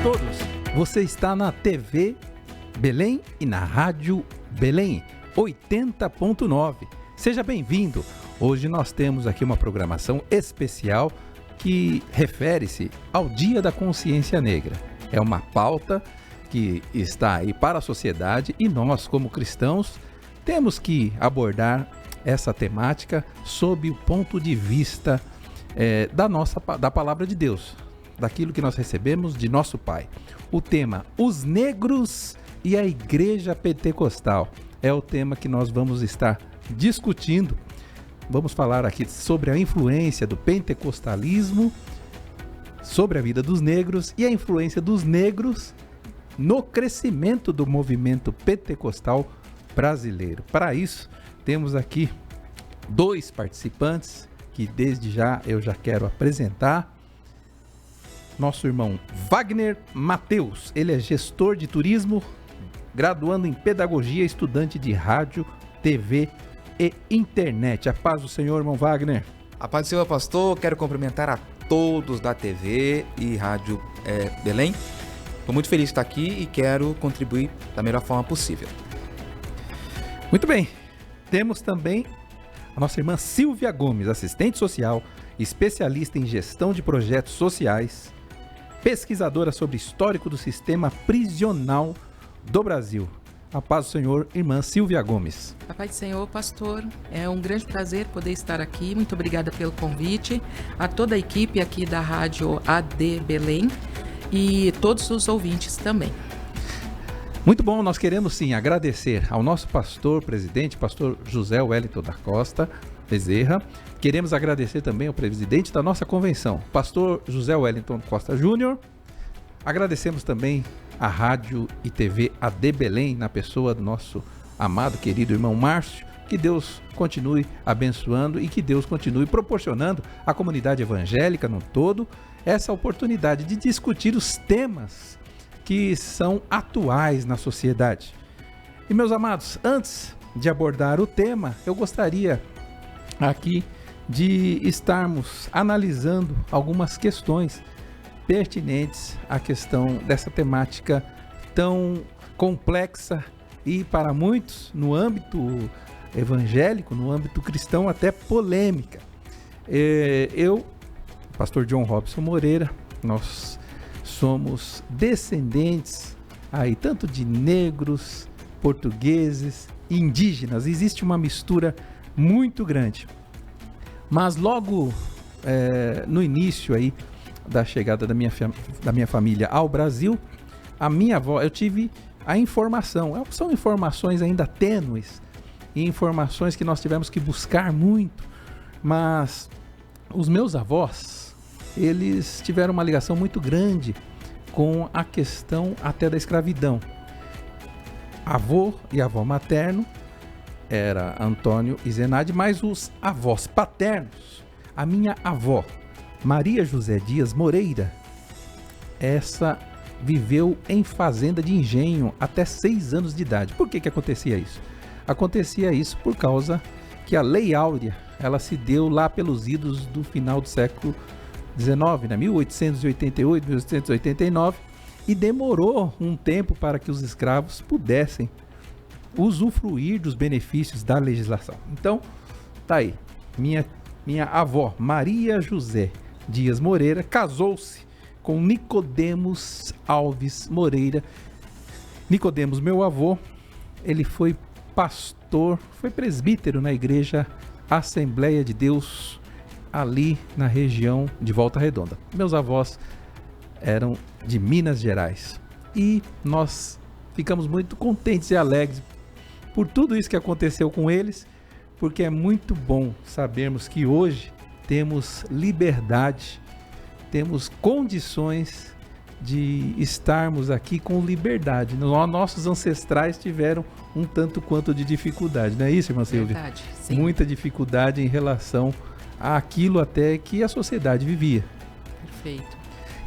todos! Você está na TV Belém e na Rádio Belém 80.9. Seja bem-vindo! Hoje nós temos aqui uma programação especial que refere-se ao Dia da Consciência Negra. É uma pauta que está aí para a sociedade e nós, como cristãos, temos que abordar essa temática sob o ponto de vista da palavra de Deus, daquilo que nós recebemos de nosso Pai. O tema, os negros e a Igreja Pentecostal, é o tema que nós vamos estar discutindo. Vamos falar aqui sobre a influência do pentecostalismo, sobre a vida dos negros e a influência dos negros no crescimento do movimento pentecostal brasileiro. Para isso, temos aqui dois participantes que desde já eu já quero apresentar. Nosso irmão Wagner Mateus, ele é gestor de turismo, graduando em pedagogia, estudante de rádio, TV e internet. A paz do Senhor, irmão Wagner. A paz do Senhor, pastor. Quero cumprimentar a todos da TV e rádio Belém. Estou muito feliz de estar aqui e quero contribuir da melhor forma possível. Muito bem. Temos também a nossa irmã Silvia Gomes, assistente social, especialista em gestão de projetos sociais, pesquisadora sobre histórico do sistema prisional do Brasil. A paz do Senhor, irmã Silvia Gomes. A paz do Senhor, pastor. É um grande prazer poder estar aqui. Muito obrigada pelo convite. A toda a equipe aqui da Rádio AD Belém e todos os ouvintes também. Muito bom, nós queremos sim agradecer ao nosso pastor presidente, pastor José Wellington da Costa Bezerra. Queremos agradecer também ao presidente da nossa convenção, pastor José Wellington Costa Júnior. Agradecemos também a Rádio e TV AD Belém, na pessoa do nosso amado, querido irmão Márcio. Que Deus continue abençoando e que Deus continue proporcionando à comunidade evangélica no todo essa oportunidade de discutir os temas que são atuais na sociedade. E meus amados, antes de abordar o tema, eu gostaria aqui de estarmos analisando algumas questões pertinentes à questão dessa temática tão complexa e para muitos, no âmbito evangélico, no âmbito cristão, até polêmica. Eu, pastor John Robson Moreira, nós somos descendentes aí tanto de negros, portugueses, indígenas. Existe uma mistura muito grande. Mas logo no início aí da chegada da minha família ao Brasil, a minha avó, eu tive a informação. São informações ainda tênues e informações que nós tivemos que buscar muito. Mas os meus avós, eles tiveram uma ligação muito grande com a questão até da escravidão. Avô e avó materno era Antônio e Zenaide, mas os avós paternos, a minha avó, Maria José Dias Moreira, essa viveu em fazenda de engenho até 6 anos de idade. Por que acontecia isso? Acontecia isso por causa que a Lei Áurea, ela se deu lá pelos idos do final do século 19, 1888, 1889, e demorou um tempo para que os escravos pudessem usufruir dos benefícios da legislação. Então, tá aí, minha avó, Maria José Dias Moreira, casou-se com Nicodemos Alves Moreira. Nicodemos, meu avô, ele foi pastor, foi presbítero na igreja Assembleia de Deus, ali na região de Volta Redonda. Meus avós eram de Minas Gerais e nós ficamos muito contentes e alegres por tudo isso que aconteceu com eles, porque é muito bom sabermos que hoje temos liberdade, temos condições de estarmos aqui com liberdade. Nossos ancestrais tiveram um tanto quanto de dificuldade, não é isso, irmã Silvia? Verdade, sim. Muita dificuldade em relação àquilo até que a sociedade vivia. Perfeito.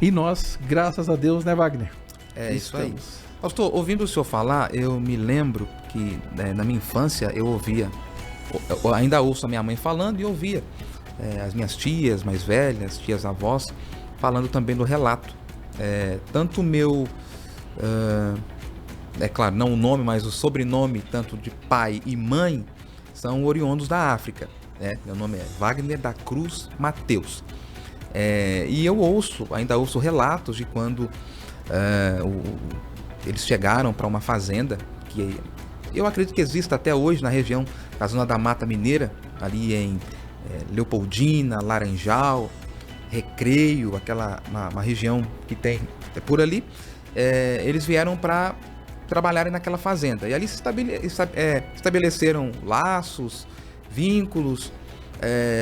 E nós, graças a Deus, né, Wagner? É isso aí. Pastor, ouvindo o senhor falar, eu me lembro que na minha infância eu ouvia, eu ainda ouço a minha mãe falando e ouvia as minhas tias mais velhas, tias avós, falando também do relato tanto o meu, é claro, não o nome, mas o sobrenome, tanto de pai e mãe, são oriundos da África, né? Meu nome é Wagner da Cruz Mateus. E eu ainda ouço relatos de quando eles chegaram para uma fazenda, que eu acredito que exista até hoje na região da zona da Mata Mineira, ali em Leopoldina, Laranjal, Recreio, uma região que tem por ali. Eles vieram para trabalharem naquela fazenda, e ali se estabeleceram laços, vínculos,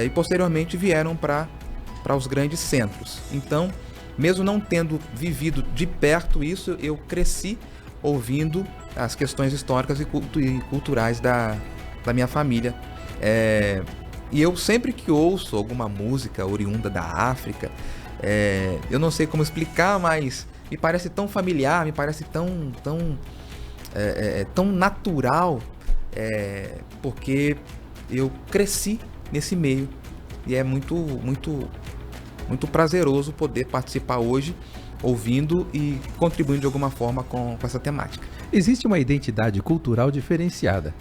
e posteriormente vieram para os grandes centros. Então, mesmo não tendo vivido de perto isso, eu cresci ouvindo as questões históricas e culturais da minha família. E eu sempre que ouço alguma música oriunda da África, eu não sei como explicar, mas me parece tão familiar, me parece tão natural, porque eu cresci nesse meio, e é muito prazeroso poder participar hoje, ouvindo e contribuindo de alguma forma com essa temática. Existe uma identidade cultural diferenciada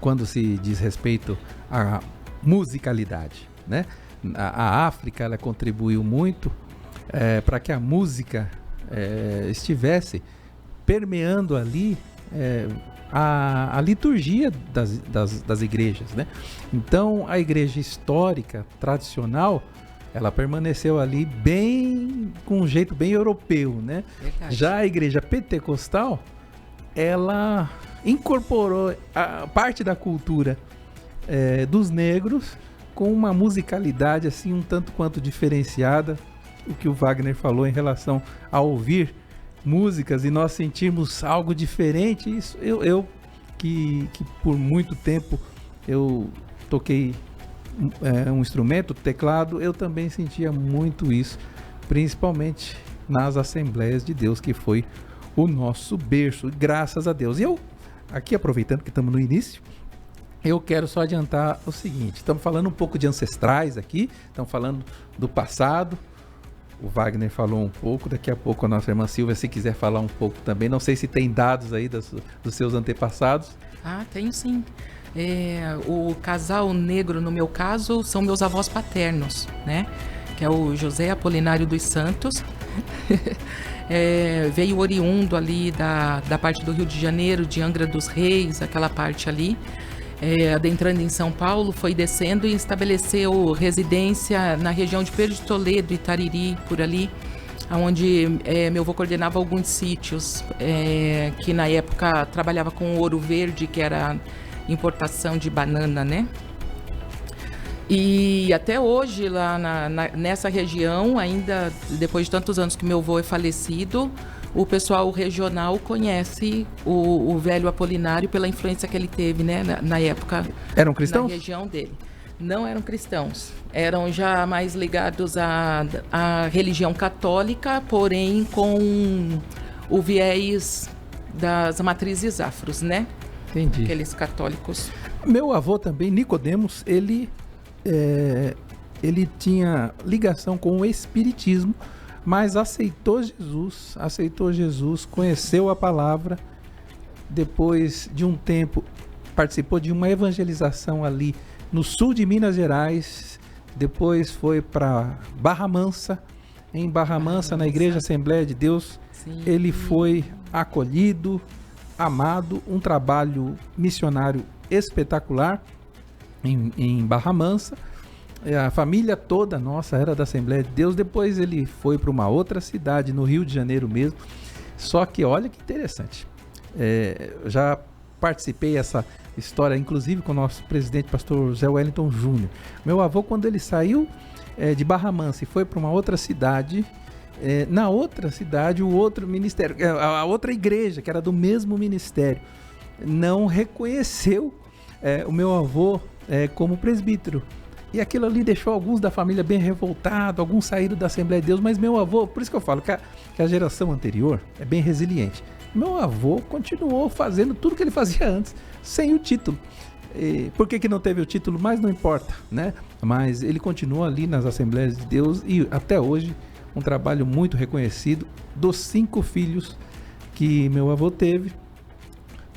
quando se diz respeito à musicalidade, né? A África, ela contribuiu muito para que a música estivesse permeando ali a liturgia das igrejas, né? Então, a igreja histórica, tradicional, ela permaneceu ali com um jeito bem europeu, né? Verdade. Já a igreja pentecostal, ela incorporou a parte da cultura dos negros com uma musicalidade assim um tanto quanto diferenciada, o que o Wagner falou em relação a ouvir músicas e nós sentirmos algo diferente. Isso eu que por muito tempo eu toquei um instrumento, teclado, eu também sentia muito isso, principalmente nas Assembleias de Deus, que foi o nosso berço, graças a Deus. E eu, aqui aproveitando que estamos no início, eu quero só adiantar o seguinte: estamos falando um pouco de ancestrais aqui, estamos falando do passado. O Wagner falou um pouco, daqui a pouco a nossa irmã Silvia, se quiser falar um pouco também. Não sei se tem dados aí dos seus antepassados. Ah, tenho sim. O casal negro, no meu caso, são meus avós paternos, né? Que é o José Apolinário dos Santos. Veio oriundo ali da parte do Rio de Janeiro, de Angra dos Reis, aquela parte ali. Adentrando em São Paulo, foi descendo e estabeleceu residência na região de Pedro de Toledo, Itariri, por ali, onde meu avô coordenava alguns sítios, que na época trabalhava com ouro verde, que era importação de banana, né? E até hoje, lá nessa região, ainda depois de tantos anos que meu avô é falecido, o pessoal regional conhece o velho Apolinário pela influência que ele teve, né, na época. Eram cristãos? Na região dele. Não eram cristãos. Eram já mais ligados à religião católica, porém com o viés das matrizes afros, né? Entendi. Aqueles católicos. Meu avô também, Nicodemos, ele tinha ligação com o espiritismo, mas aceitou Jesus, conheceu a palavra. Depois de um tempo, participou de uma evangelização ali no sul de Minas Gerais. Depois foi para Barra Mansa. Em Barra Mansa, na Igreja Assembleia de Deus, sim, ele foi acolhido, amado, um trabalho missionário espetacular em Barra Mansa. A família toda nossa era da Assembleia de Deus. Depois ele foi para uma outra cidade, no Rio de Janeiro mesmo. Só que olha que interessante. Já participei dessa história, inclusive com o nosso presidente, pastor José Wellington Júnior. Meu avô, quando ele saiu de Barra Mansa e foi para uma outra cidade, na outra cidade, o outro ministério, a outra igreja, que era do mesmo ministério, não reconheceu o meu avô como presbítero. E aquilo ali deixou alguns da família bem revoltados, alguns saíram da Assembleia de Deus, mas meu avô, por isso que eu falo que a geração anterior é bem resiliente. Meu avô continuou fazendo tudo que ele fazia antes, sem o título. Por que não teve o título? Mas não importa, né? Mas ele continuou ali nas Assembleias de Deus e até hoje um trabalho muito reconhecido. Dos 5 filhos que meu avô teve,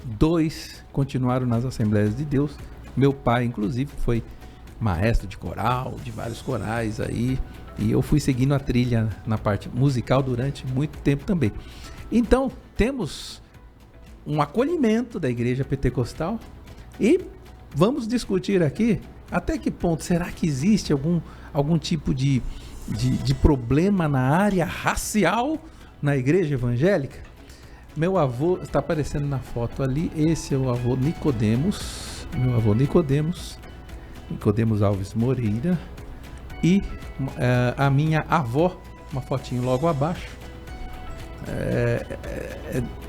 2 continuaram nas Assembleias de Deus. Meu pai, inclusive, foi maestro de coral, de vários corais aí, e eu fui seguindo a trilha na parte musical durante muito tempo também. Então, temos um acolhimento da igreja pentecostal e vamos discutir aqui até que ponto será que existe algum tipo de problema na área racial na igreja evangélica. Meu avô está aparecendo na foto ali, esse é o avô Nicodemos, meu avô Nicodemos Alves Moreira, e a minha avó, uma fotinho logo abaixo,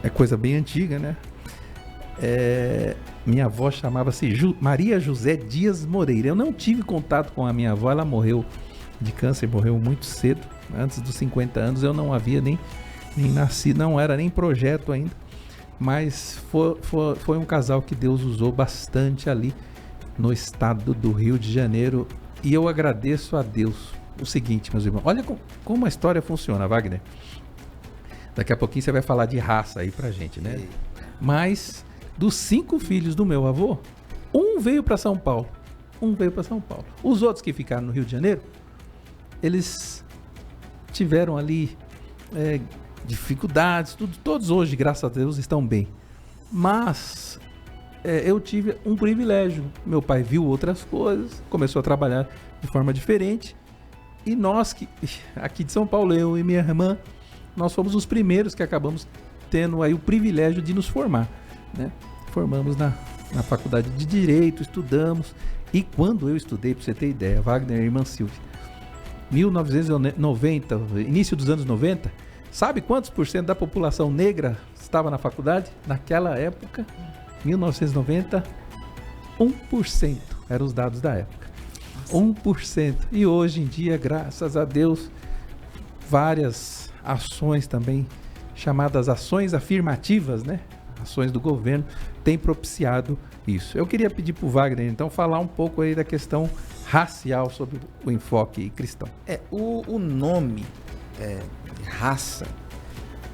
é coisa bem antiga, né? Minha avó chamava-se Maria José Dias Moreira. Eu não tive contato com a minha avó, ela morreu de câncer, morreu muito cedo, antes dos 50 anos, eu não havia nem nascido, não era nem projeto ainda, mas foi um casal que Deus usou bastante ali no estado do Rio de Janeiro, e eu agradeço a Deus o seguinte, meus irmãos, olha como a história funciona, Wagner. Daqui a pouquinho você vai falar de raça aí pra gente, né? Mas dos 5 filhos do meu avô, um veio para São Paulo. Os outros que ficaram no Rio de Janeiro, eles tiveram ali dificuldades, todos hoje, graças a Deus, estão bem. Mas eu tive um privilégio. Meu pai viu outras coisas, começou a trabalhar de forma diferente. E nós, aqui de São Paulo, eu e minha irmã, nós fomos os primeiros que acabamos tendo aí o privilégio de nos formar, né? Formamos na faculdade de Direito, estudamos. E quando eu estudei, para você ter ideia, Wagner e irmã Silvia, 1990, início dos anos 90, sabe quantos por cento da população negra estava na faculdade? Naquela época, 1990, 1% eram os dados da época. 1%. E hoje em dia, graças a Deus, várias ações também, chamadas ações afirmativas, né? Ações do governo, têm propiciado isso. Eu queria pedir para o Wagner, então, falar um pouco aí da questão racial sobre o enfoque cristão. O nome raça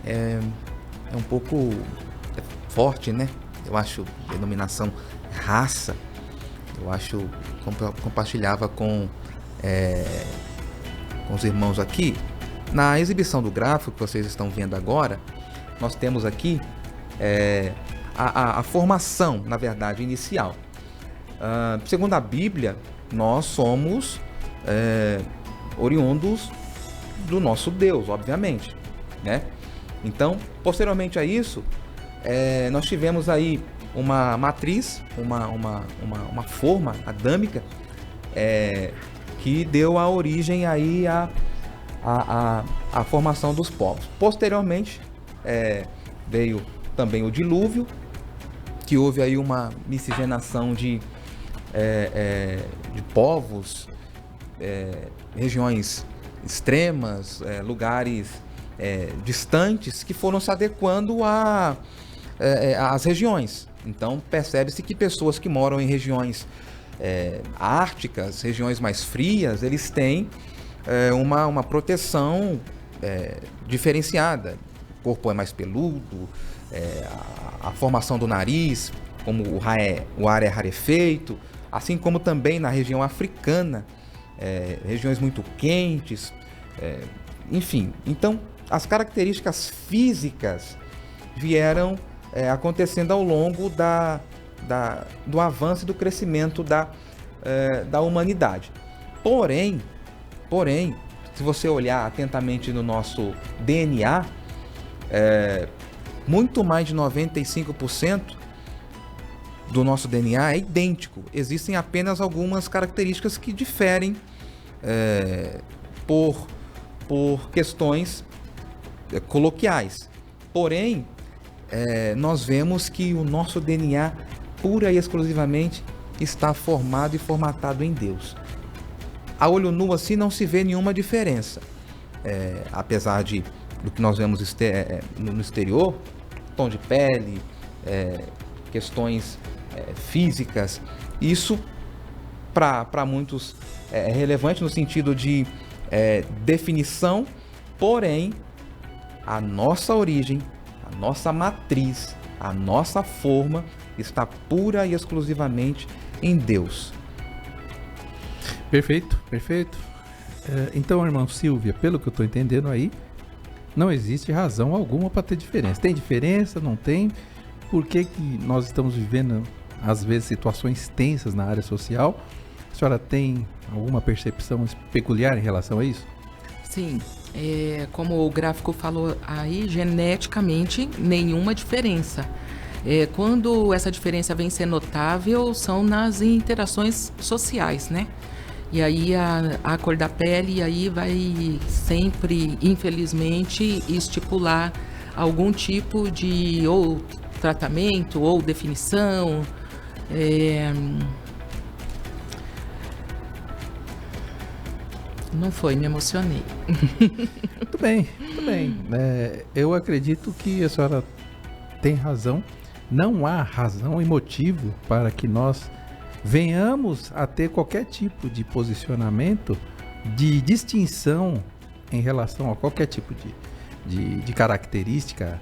é um pouco forte, né? Eu acho a denominação raça, eu acho, compartilhava com os irmãos aqui, na exibição do gráfico que vocês estão vendo agora, nós temos aqui a formação, na verdade, inicial. Segundo a Bíblia, nós somos oriundos do nosso Deus, obviamente, né? Então, posteriormente a isso, nós tivemos aí uma matriz, uma forma adâmica, que deu a origem aí à formação dos povos. Posteriormente, veio também o dilúvio, que houve aí uma miscigenação de povos, regiões extremas, lugares distantes, que foram se adequando às regiões. Então percebe-se que pessoas que moram em regiões árticas, regiões mais frias, eles têm uma proteção diferenciada. O corpo é mais peludo, a formação do nariz, como o ar é rarefeito, assim como também na região africana, regiões muito quentes, enfim. Então, as características físicas vieram acontecendo ao longo do avanço e do crescimento da humanidade. Porém, se você olhar atentamente no nosso DNA, muito mais de 95% do nosso DNA é idêntico. Existem apenas algumas características que diferem por questões coloquiais. Porém, nós vemos que o nosso DNA, pura e exclusivamente, está formado e formatado em Deus. A olho nu assim não se vê nenhuma diferença. Apesar do que nós vemos no exterior, tom de pele, questões físicas, isso para muitos é relevante no sentido de definição Porém, a nossa origem, a nossa matriz, a nossa forma está pura e exclusivamente em Deus. Perfeito, perfeito. Então, irmão Silvia, pelo que eu estou entendendo aí, não existe razão alguma para ter diferença. Tem diferença? Não tem? Por que nós estamos vivendo, às vezes, situações tensas na área social? A senhora tem alguma percepção peculiar em relação a isso? Sim, como o gráfico falou aí, geneticamente nenhuma diferença. Quando essa diferença vem ser notável, são nas interações sociais, né? E aí a cor da pele aí vai sempre, infelizmente, estipular algum tipo de ou tratamento ou definição. Não foi, me emocionei. Muito bem, muito bem. Eu acredito que a senhora tem razão. Não há razão e motivo para que nós venhamos a ter qualquer tipo de posicionamento de distinção em relação a qualquer tipo de característica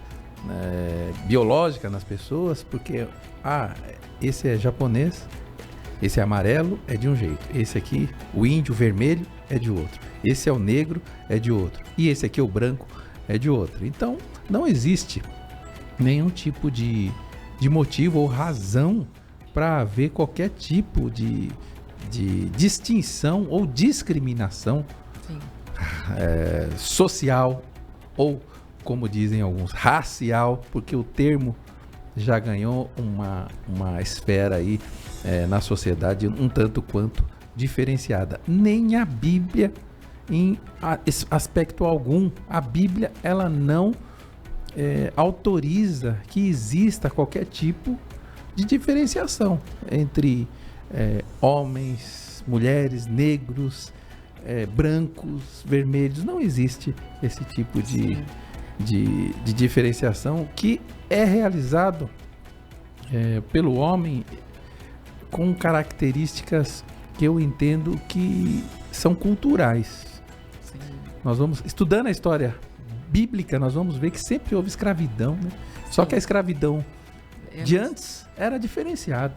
biológica nas pessoas, porque esse é japonês, esse é amarelo, é de um jeito, esse aqui, o índio vermelho, é de outro, esse é o negro, é de outro, e esse aqui, o branco, é de outro. Então, não existe nenhum tipo de motivo ou razão para haver qualquer tipo de distinção ou discriminação social ou, como dizem alguns, racial, porque o termo já ganhou uma esfera aí na sociedade um tanto quanto diferenciada. Nem a Bíblia, em aspecto algum, a Bíblia ela não autoriza que exista qualquer tipo de diferenciação entre homens, mulheres, negros, brancos, vermelhos. Não existe esse tipo de diferenciação que é realizado pelo homem com características que eu entendo que são culturais. Sim. Nós vamos, estudando a história bíblica, nós vamos ver que sempre houve escravidão, né? Só que a escravidão de antes era diferenciada.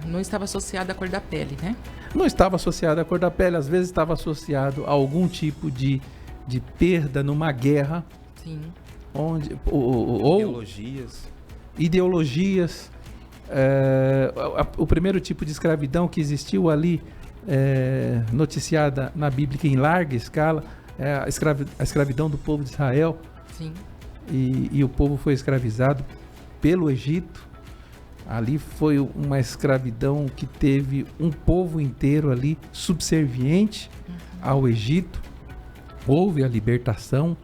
Não estava associada à cor da pele, né? Não estava associada à cor da pele, às vezes estava associado a algum tipo de perda numa guerra. Sim. Ou ideologias. O primeiro tipo de escravidão que existiu ali, noticiada na Bíblia em larga escala, é a escravidão do povo de Israel. Sim. E o povo foi escravizado pelo Egito. Ali foi uma escravidão que teve um povo inteiro ali subserviente ao Egito. Houve a libertação.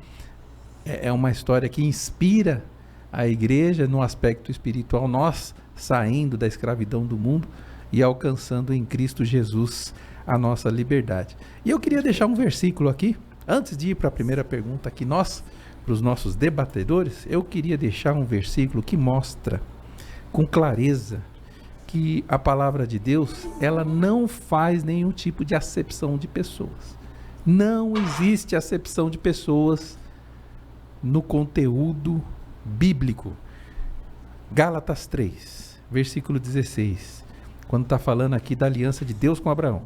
É uma história que inspira a igreja no aspecto espiritual, nós saindo da escravidão do mundo e alcançando em Cristo Jesus a nossa liberdade. E eu queria deixar um versículo aqui, antes de ir para a primeira pergunta aqui, para os nossos debatedores, eu queria deixar um versículo que mostra com clareza que a palavra de Deus, ela não faz nenhum tipo de acepção de pessoas. Não existe acepção de pessoas no conteúdo bíblico. Gálatas 3, versículo 16, quando está falando aqui da aliança de Deus com Abraão.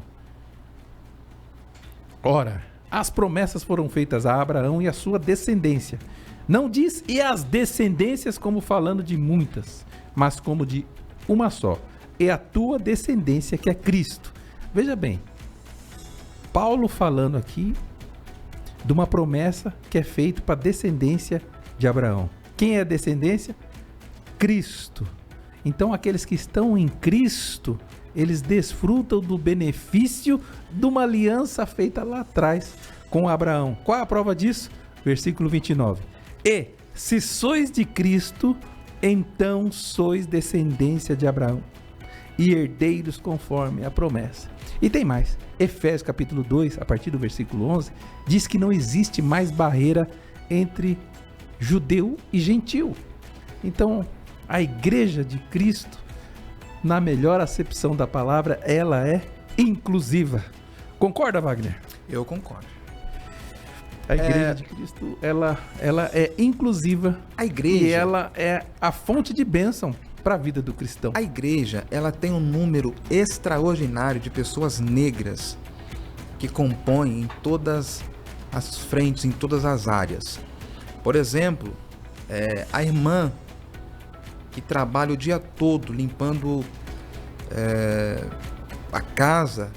Ora, as promessas foram feitas a Abraão e a sua descendência. Não diz e as descendências como falando de muitas, mas como de uma só. É a tua descendência que é Cristo. Veja bem, Paulo falando aqui de uma promessa que é feita para a descendência de Abraão. Quem é a descendência? Cristo. Então aqueles que estão em Cristo, eles desfrutam do benefício de uma aliança feita lá atrás com Abraão. Qual é a prova disso? Versículo 29. E se sois de Cristo, então sois descendência de Abraão e herdeiros conforme a promessa. E tem mais. Efésios capítulo 2, a partir do versículo 11, diz que não existe mais barreira entre judeu e gentil. Então, a igreja de Cristo, na melhor acepção da palavra, ela é inclusiva. Concorda, Wagner? Eu concordo. A Igreja de Cristo, ela é inclusiva. A igreja... E ela é a fonte de bênção para a vida do cristão. A igreja, ela tem um número extraordinário de pessoas negras que compõem em todas as frentes, em todas as áreas. Por exemplo, a irmã que trabalha o dia todo limpando a casa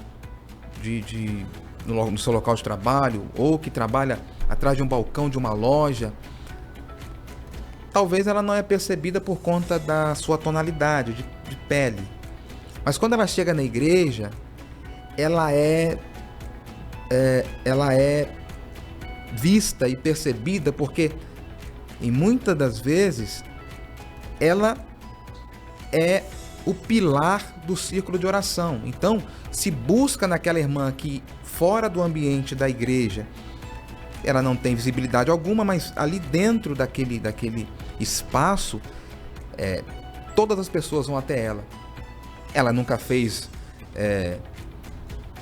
no seu local de trabalho, ou que trabalha atrás de um balcão de uma loja, talvez ela não é percebida por conta da sua tonalidade de pele. Mas quando ela chega na igreja, ela é vista e percebida porque, em muitas das vezes, ela é o pilar do círculo de oração. Então, se busca naquela irmã que, fora do ambiente da igreja, ela não tem visibilidade alguma, mas ali dentro daquele espaço, todas as pessoas vão até ela. Ela nunca fez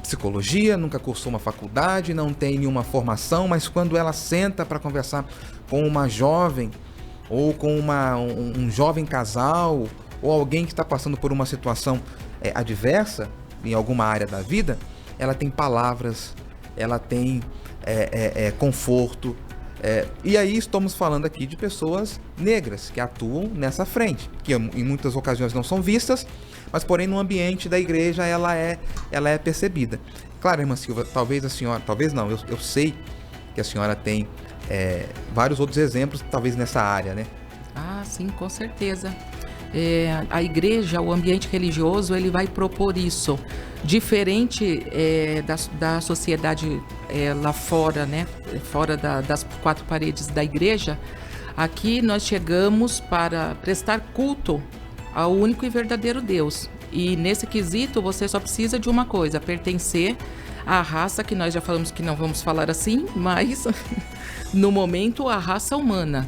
psicologia, nunca cursou uma faculdade, não tem nenhuma formação, mas quando ela senta para conversar com uma jovem, ou com um jovem casal, ou alguém que está passando por uma situação adversa em alguma área da vida, ela tem palavras, ela tem conforto. E aí estamos falando aqui de pessoas negras que atuam nessa frente, que em muitas ocasiões não são vistas, mas porém no ambiente da igreja ela é percebida. Claro, irmã Silva, talvez a senhora, talvez não, eu sei que a senhora tem vários outros exemplos, talvez nessa área, né? Ah, sim, com certeza. A igreja, o ambiente religioso, ele vai propor isso, diferente da sociedade lá fora, né? Fora das quatro paredes da igreja. Aqui nós chegamos para prestar culto ao único e verdadeiro Deus. E nesse quesito você só precisa de uma coisa: pertencer à raça, que nós já falamos que não vamos falar assim, mas no momento a raça humana.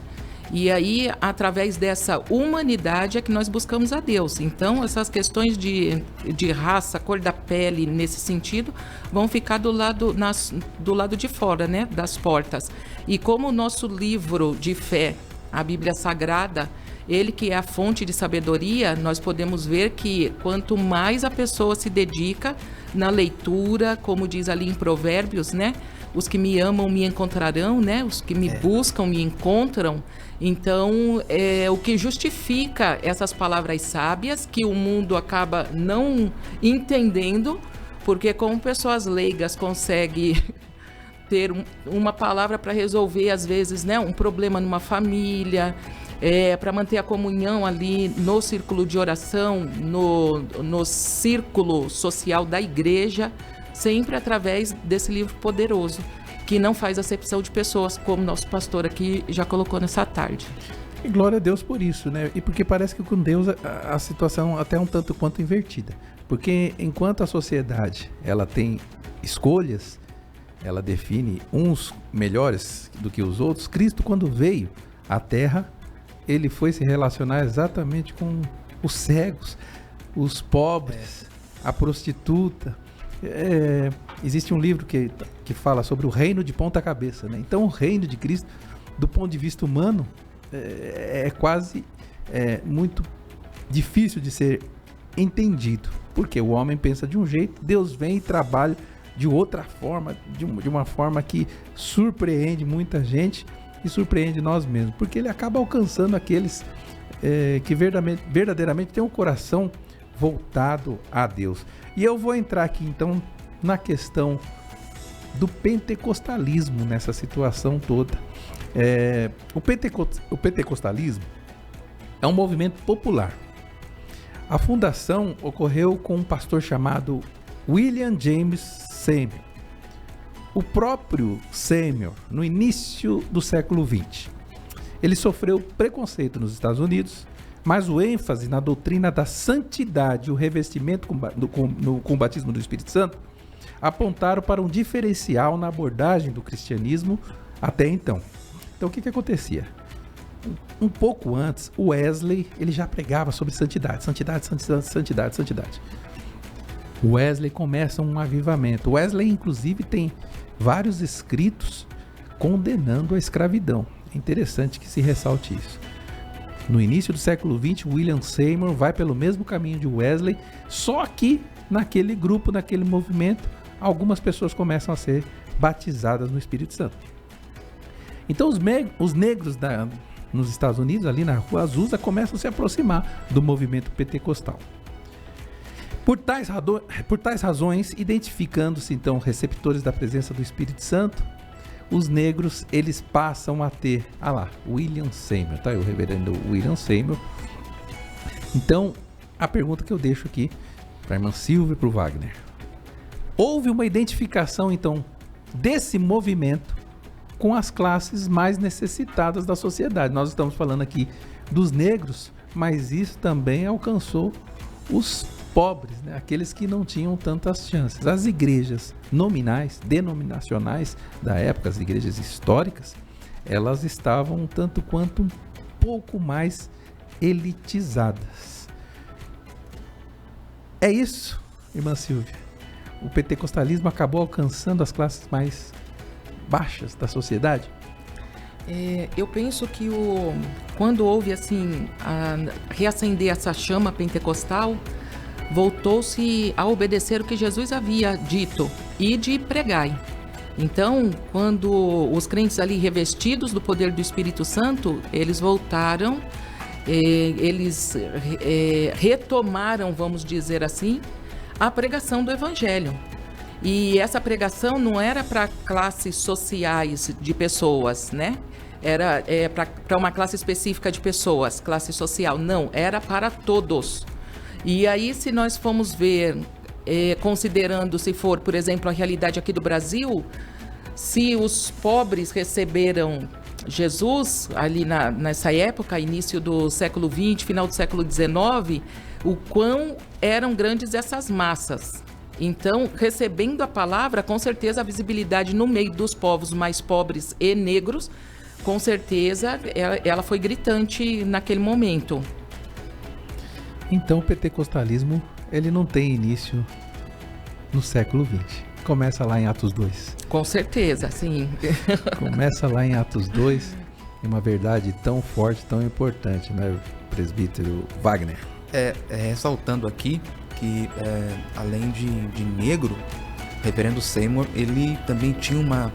E aí, através dessa humanidade é que nós buscamos a Deus. Então, essas questões de raça, cor da pele, nesse sentido, vão ficar do lado de fora, né, das portas. E como o nosso livro de fé, a Bíblia Sagrada, ele que é a fonte de sabedoria, nós podemos ver que quanto mais a pessoa se dedica na leitura, como diz ali em Provérbios, né? Os que me amam me encontrarão, né? Os que me buscam me encontram. Então, o que justifica essas palavras sábias, que o mundo acaba não entendendo, porque como pessoas leigas conseguem ter uma palavra para resolver, às vezes, né, um problema numa família, para manter a comunhão ali no círculo de oração, no círculo social da igreja, sempre através desse livro poderoso, que não faz acepção de pessoas, como nosso pastor aqui já colocou nessa tarde. E glória a Deus por isso, né? E porque parece que com Deus a situação até um tanto quanto invertida. Porque enquanto a sociedade ela tem escolhas, ela define uns melhores do que os outros, Cristo, quando veio à Terra, ele foi se relacionar exatamente com os cegos, os pobres, a prostituta. Existe um livro que fala sobre o reino de ponta cabeça, né? Então o reino de Cristo, do ponto de vista humano, é quase muito difícil de ser entendido, porque o homem pensa de um jeito, Deus vem e trabalha de outra forma, de uma forma que surpreende muita gente e surpreende nós mesmos, porque ele acaba alcançando aqueles que verdadeiramente têm o coração voltado a Deus. E eu vou entrar aqui então na questão do pentecostalismo nessa situação toda. O pentecostalismo é um movimento popular. A fundação ocorreu com um pastor chamado William James Seymour. O próprio Seymour, no início do século XX, ele sofreu preconceito nos Estados Unidos, mas o ênfase na doutrina da santidade e o revestimento com o batismo do Espírito Santo apontaram para um diferencial na abordagem do cristianismo até então. Então o que acontecia? Um pouco antes, o Wesley ele já pregava sobre santidade. O Wesley começa um avivamento. O Wesley, inclusive, tem vários escritos condenando a escravidão. É interessante que se ressalte isso. No início do século XX, William Seymour vai pelo mesmo caminho de Wesley, só que naquele grupo, naquele movimento, algumas pessoas começam a ser batizadas no Espírito Santo. Então os negros nos Estados Unidos, ali na Rua Azusa, começam a se aproximar do movimento pentecostal. Por tais razões, identificando-se então receptores da presença do Espírito Santo, os negros, eles passam a ter, William Seymour, tá? O reverendo William Seymour. Então, a pergunta que eu deixo aqui para a irmã Silvia e para o Wagner. Houve uma identificação, então, desse movimento com as classes mais necessitadas da sociedade. Nós estamos falando aqui dos negros, mas isso também alcançou os pobres, né? Aqueles que não tinham tantas chances. As igrejas nominais, denominacionais da época, as igrejas históricas, elas estavam tanto quanto um pouco mais elitizadas. É isso, irmã Silvia. O pentecostalismo acabou alcançando as classes mais baixas da sociedade? Eu penso que quando houve assim reacender essa chama pentecostal, voltou-se a obedecer o que Jesus havia dito, e de pregai. Então, quando os crentes ali revestidos do poder do Espírito Santo, eles voltaram, eles retomaram, vamos dizer assim, a pregação do Evangelho. E essa pregação não era para classes sociais de pessoas, né? Era para uma classe específica de pessoas, classe social. Não, era para todos. E aí, se nós formos ver, considerando, se for, por exemplo, a realidade aqui do Brasil, se os pobres receberam Jesus ali nessa época, início do século XX, final do século XIX, o quão eram grandes essas massas. Então, recebendo a palavra, com certeza a visibilidade no meio dos povos mais pobres e negros, com certeza ela foi gritante naquele momento. Então o pentecostalismo, ele não tem início no século XX. Começa lá em Atos 2. Com certeza, sim. Começa lá em Atos 2, é uma verdade tão forte, tão importante, né, presbítero Wagner? Ressaltando aqui que, além de negro, o reverendo Seymour, ele também tinha uma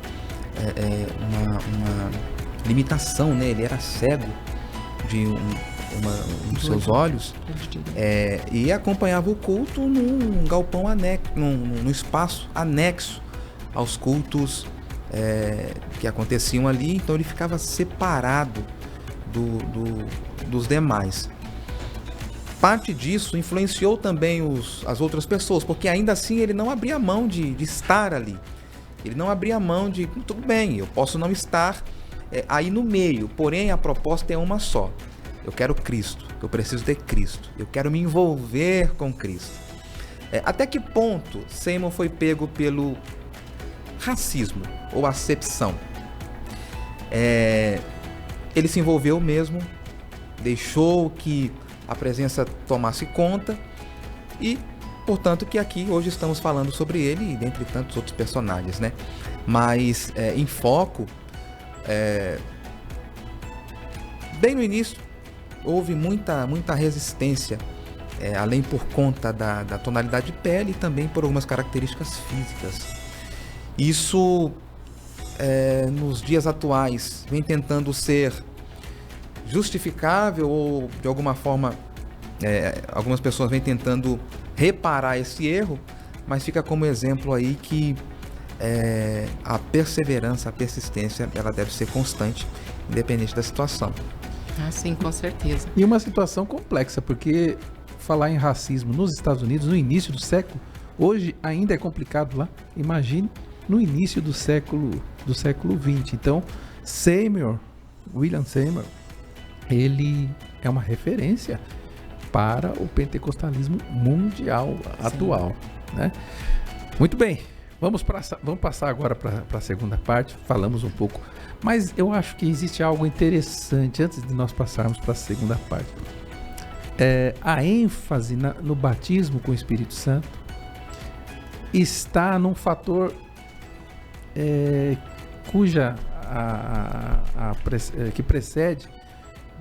limitação, né? Ele era cego de um dos seus olhos, e acompanhava o culto num galpão anexo, num espaço anexo aos cultos que aconteciam ali. Então ele ficava separado dos demais. Parte disso influenciou também as outras pessoas, porque ainda assim ele não abria mão de estar ali. Ele não abria mão de, tudo bem, eu posso não estar aí no meio, porém a proposta é uma só. Eu quero Cristo, eu preciso de Cristo, eu quero me envolver com Cristo. Até que ponto Seymour foi pego pelo racismo ou acepção? Ele se envolveu mesmo, deixou que a presença tomasse conta e, portanto, que aqui hoje estamos falando sobre ele e dentre tantos outros personagens, né? Mas em foco, bem no início, houve muita resistência, além por conta da tonalidade de pele e também por algumas características físicas. Isso, nos dias atuais, vem tentando ser justificável ou, de alguma forma, algumas pessoas vêm tentando reparar esse erro, mas fica como exemplo aí que a perseverança, a persistência, ela deve ser constante, independente da situação. Ah, sim, com certeza. E uma situação complexa, porque falar em racismo nos Estados Unidos no início do século, hoje ainda é complicado lá. Imagine no início do século XX. Então, William Seymour, ele é uma referência para o pentecostalismo mundial atual, né? Muito bem, vamos passar agora para a segunda parte. Falamos um pouco, mas eu acho que existe algo interessante antes de nós passarmos para a segunda parte. A ênfase no batismo com o Espírito Santo está num fator cuja que precede,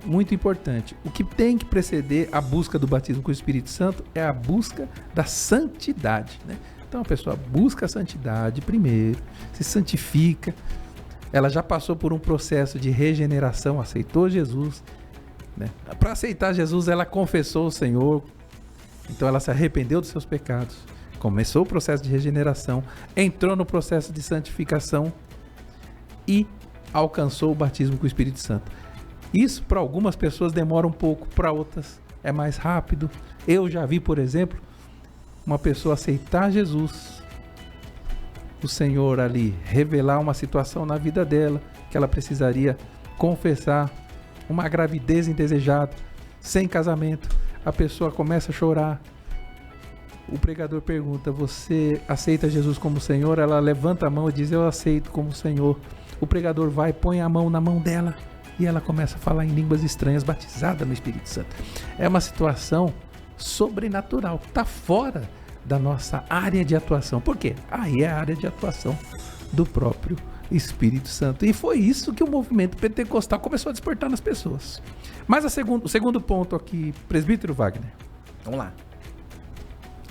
muito importante. O que tem que preceder a busca do batismo com o Espírito Santo é a busca da santidade, né? Então a pessoa busca a santidade primeiro, se santifica, ela já passou por um processo de regeneração, aceitou Jesus, né? Para aceitar Jesus, ela confessou o Senhor, então ela se arrependeu dos seus pecados, começou o processo de regeneração, entrou no processo de santificação e alcançou o batismo com o Espírito Santo. Isso para algumas pessoas demora um pouco, para outras é mais rápido. Eu já vi, por exemplo, uma pessoa aceitar Jesus, o Senhor ali revelar uma situação na vida dela, que ela precisaria confessar, uma gravidez indesejada, sem casamento. A pessoa começa a chorar. O pregador pergunta: você aceita Jesus como Senhor? Ela levanta a mão e diz: eu aceito como Senhor. O pregador vai, põe a mão na mão dela e ela começa a falar em línguas estranhas, batizada no Espírito Santo. É uma situação sobrenatural, está fora da nossa área de atuação. Por quê? Aí é a área de atuação do próprio Espírito Santo. E foi isso que o movimento pentecostal começou a despertar nas pessoas. Mas o segundo ponto aqui, presbítero Wagner. Vamos lá.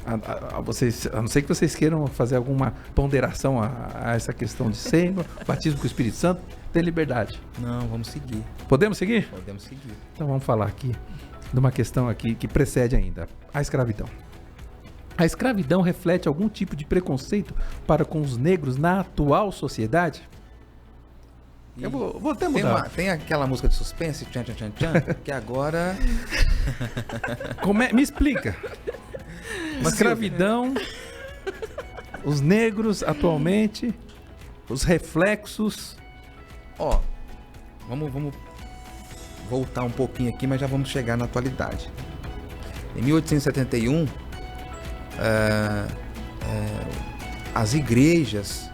A não ser que vocês queiram fazer alguma ponderação a essa questão de sêmen, batismo com o Espírito Santo, tem liberdade. Não, vamos seguir. Podemos seguir? Podemos seguir. Então vamos falar aqui de uma questão aqui que precede ainda, a escravidão. A escravidão reflete algum tipo de preconceito para com os negros na atual sociedade? Eu vou até mudar. Tem aquela música de suspense, tchan, tchan, tchan, tchan, que agora... Me explica. Escravidão, os negros atualmente, os reflexos. Ó, vamos voltar um pouquinho aqui, mas já vamos chegar na atualidade. Em 1871, as igrejas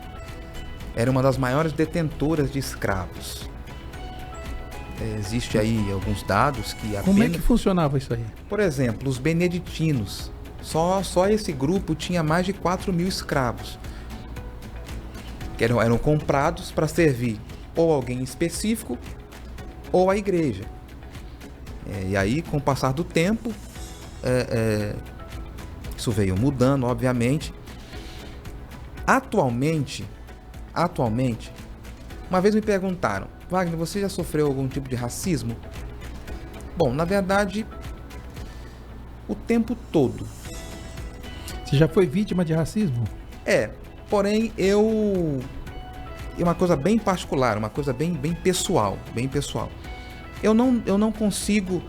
eram uma das maiores detentoras de escravos. Existe aí alguns dados que apenas... Como é que funcionava isso aí? Por exemplo, os beneditinos. Só esse grupo tinha mais de 4.000 escravos. Que eram comprados para servir ou alguém específico ou a igreja. E aí, com o passar do tempo, isso veio mudando, obviamente. Atualmente, uma vez me perguntaram: Wagner, você já sofreu algum tipo de racismo? Bom, na verdade, o tempo todo. Você já foi vítima de racismo? Porém, é uma coisa bem particular, uma coisa bem pessoal, Eu não consigo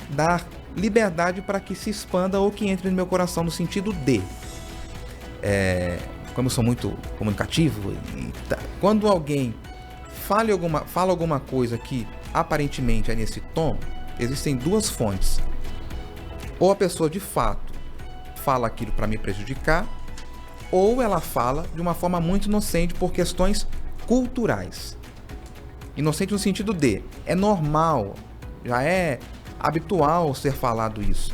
dar liberdade para que se expanda ou que entre no meu coração no sentido de... como eu sou muito comunicativo, quando alguém fala alguma coisa que aparentemente é nesse tom, existem duas fontes. Ou a pessoa de fato fala aquilo para me prejudicar, ou ela fala de uma forma muito inocente por questões culturais. Inocente no sentido de, é normal, já é habitual ser falado isso.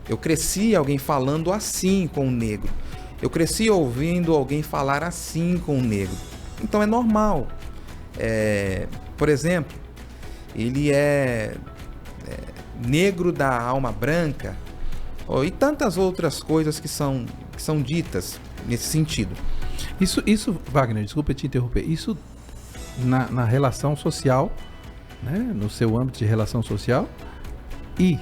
Eu cresci alguém falando assim com o negro. Eu cresci ouvindo alguém falar assim com o negro. Então é normal. Por exemplo, ele é negro da alma branca, e tantas outras coisas que são ditas nesse sentido. Isso, Wagner, desculpa te interromper, isso na relação social, né, no seu âmbito de relação social, e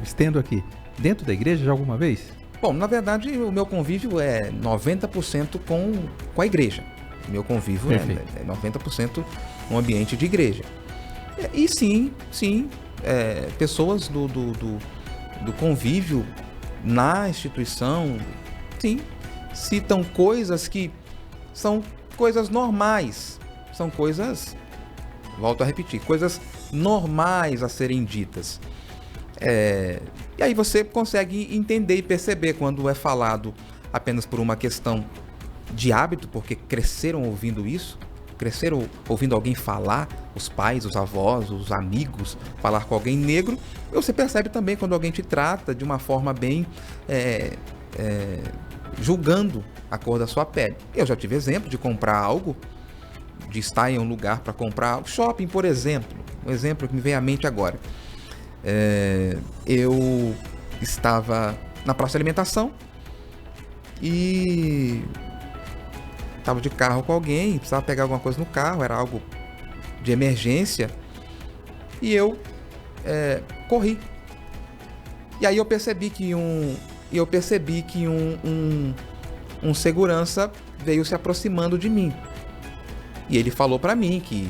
estendo aqui, dentro da igreja já alguma vez? Bom, na verdade, o meu convívio é 90% com a igreja. O meu convívio é 90% no ambiente de igreja. E sim, pessoas do convívio na instituição, sim, citam coisas que são coisas normais, são coisas, volto a repetir, coisas normais a serem ditas. E aí você consegue entender e perceber quando é falado apenas por uma questão de hábito, porque cresceram ouvindo isso, cresceram ouvindo alguém falar, os pais, os avós, os amigos, falar com alguém negro. Você percebe também quando alguém te trata de uma forma bem julgando a cor da sua pele. Eu já tive exemplo de comprar algo de estar em um lugar para comprar. Shopping, por exemplo. Um exemplo que me vem à mente agora. Eu estava na praça de alimentação e estava de carro com alguém, precisava pegar alguma coisa no carro, era algo de emergência, e eu corri. E aí eu percebi que um segurança veio se aproximando de mim. E ele falou para mim que,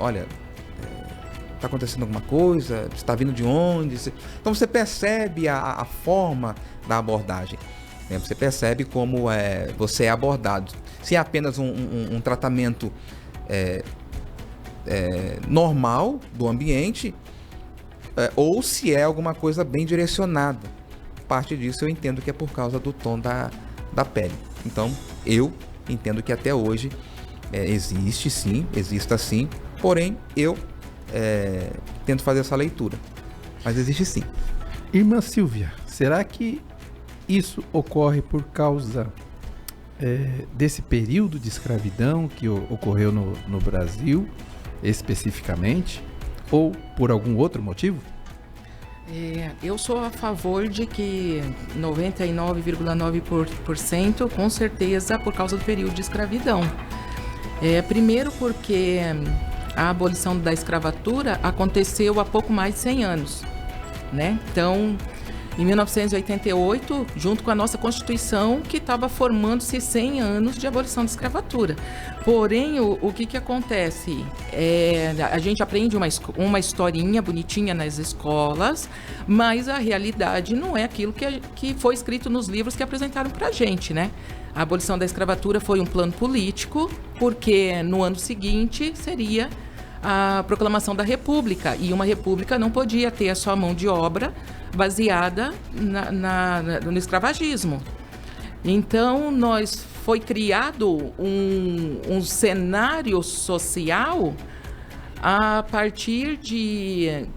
olha, está acontecendo alguma coisa, você está vindo de onde? Então você percebe a forma da abordagem, né? Você percebe como você é abordado. Se é apenas um tratamento normal do ambiente, ou se é alguma coisa bem direcionada. Parte disso eu entendo que é por causa do tom da pele. Então eu entendo que até hoje exista sim, porém eu tento fazer essa leitura, mas existe sim. Irmã Silvia, será que isso ocorre por causa desse período de escravidão que ocorreu no Brasil, especificamente, ou por algum outro motivo? Eu sou a favor de que 99,9% com certeza por causa do período de escravidão. Primeiro porque a abolição da escravatura aconteceu há pouco mais de 100 anos, né? Então, em 1988, junto com a nossa Constituição, que estava formando-se 100 anos de abolição da escravatura. Porém, o que acontece? A gente aprende uma historinha bonitinha nas escolas, mas a realidade não é aquilo que foi escrito nos livros que apresentaram para a gente, né? A abolição da escravatura foi um plano político, porque no ano seguinte seria a proclamação da República, e uma república não podia ter a sua mão de obra baseada no escravagismo. Então, foi criado um cenário social a partir de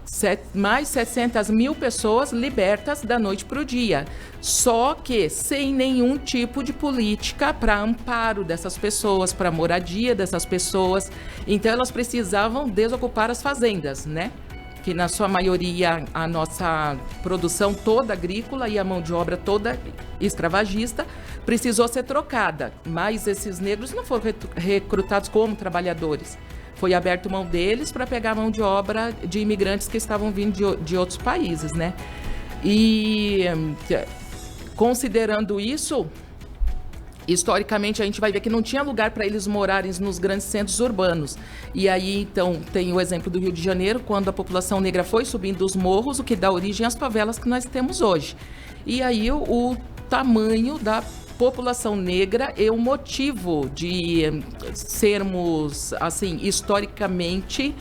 mais 700 mil pessoas libertas da noite para o dia. Só que sem nenhum tipo de política para amparo dessas pessoas, para moradia dessas pessoas. Então, elas precisavam desocupar as fazendas, né? Que na sua maioria a nossa produção toda agrícola e a mão de obra toda escravagista precisou ser trocada. Mas esses negros não foram recrutados como trabalhadores. Foi aberto mão deles para pegar a mão de obra de imigrantes que estavam vindo de outros países, né? E considerando isso, historicamente a gente vai ver que não tinha lugar para eles morarem nos grandes centros urbanos. E aí, então, tem o exemplo do Rio de Janeiro, quando a população negra foi subindo os morros, o que dá origem às favelas que nós temos hoje. E aí o tamanho da população negra é o motivo de sermos, assim, historicamente,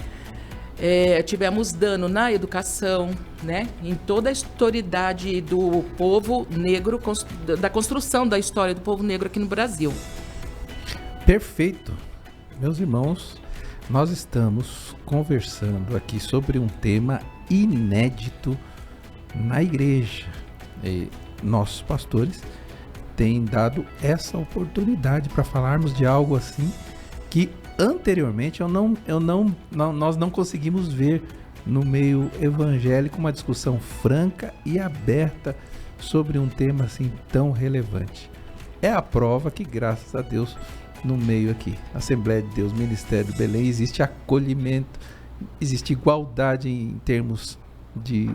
tivemos dano na educação, né? Em toda a historicidade do povo negro, da construção da história do povo negro aqui no Brasil. Perfeito. Meus irmãos, nós estamos conversando aqui sobre um tema inédito na igreja. E nossos pastores têm dado essa oportunidade para falarmos de algo assim que anteriormente nós não conseguimos ver no meio evangélico uma discussão franca e aberta sobre um tema assim tão relevante. É a prova que, graças a Deus, no meio aqui, Assembleia de Deus, Ministério do Belém, existe acolhimento, existe igualdade em termos de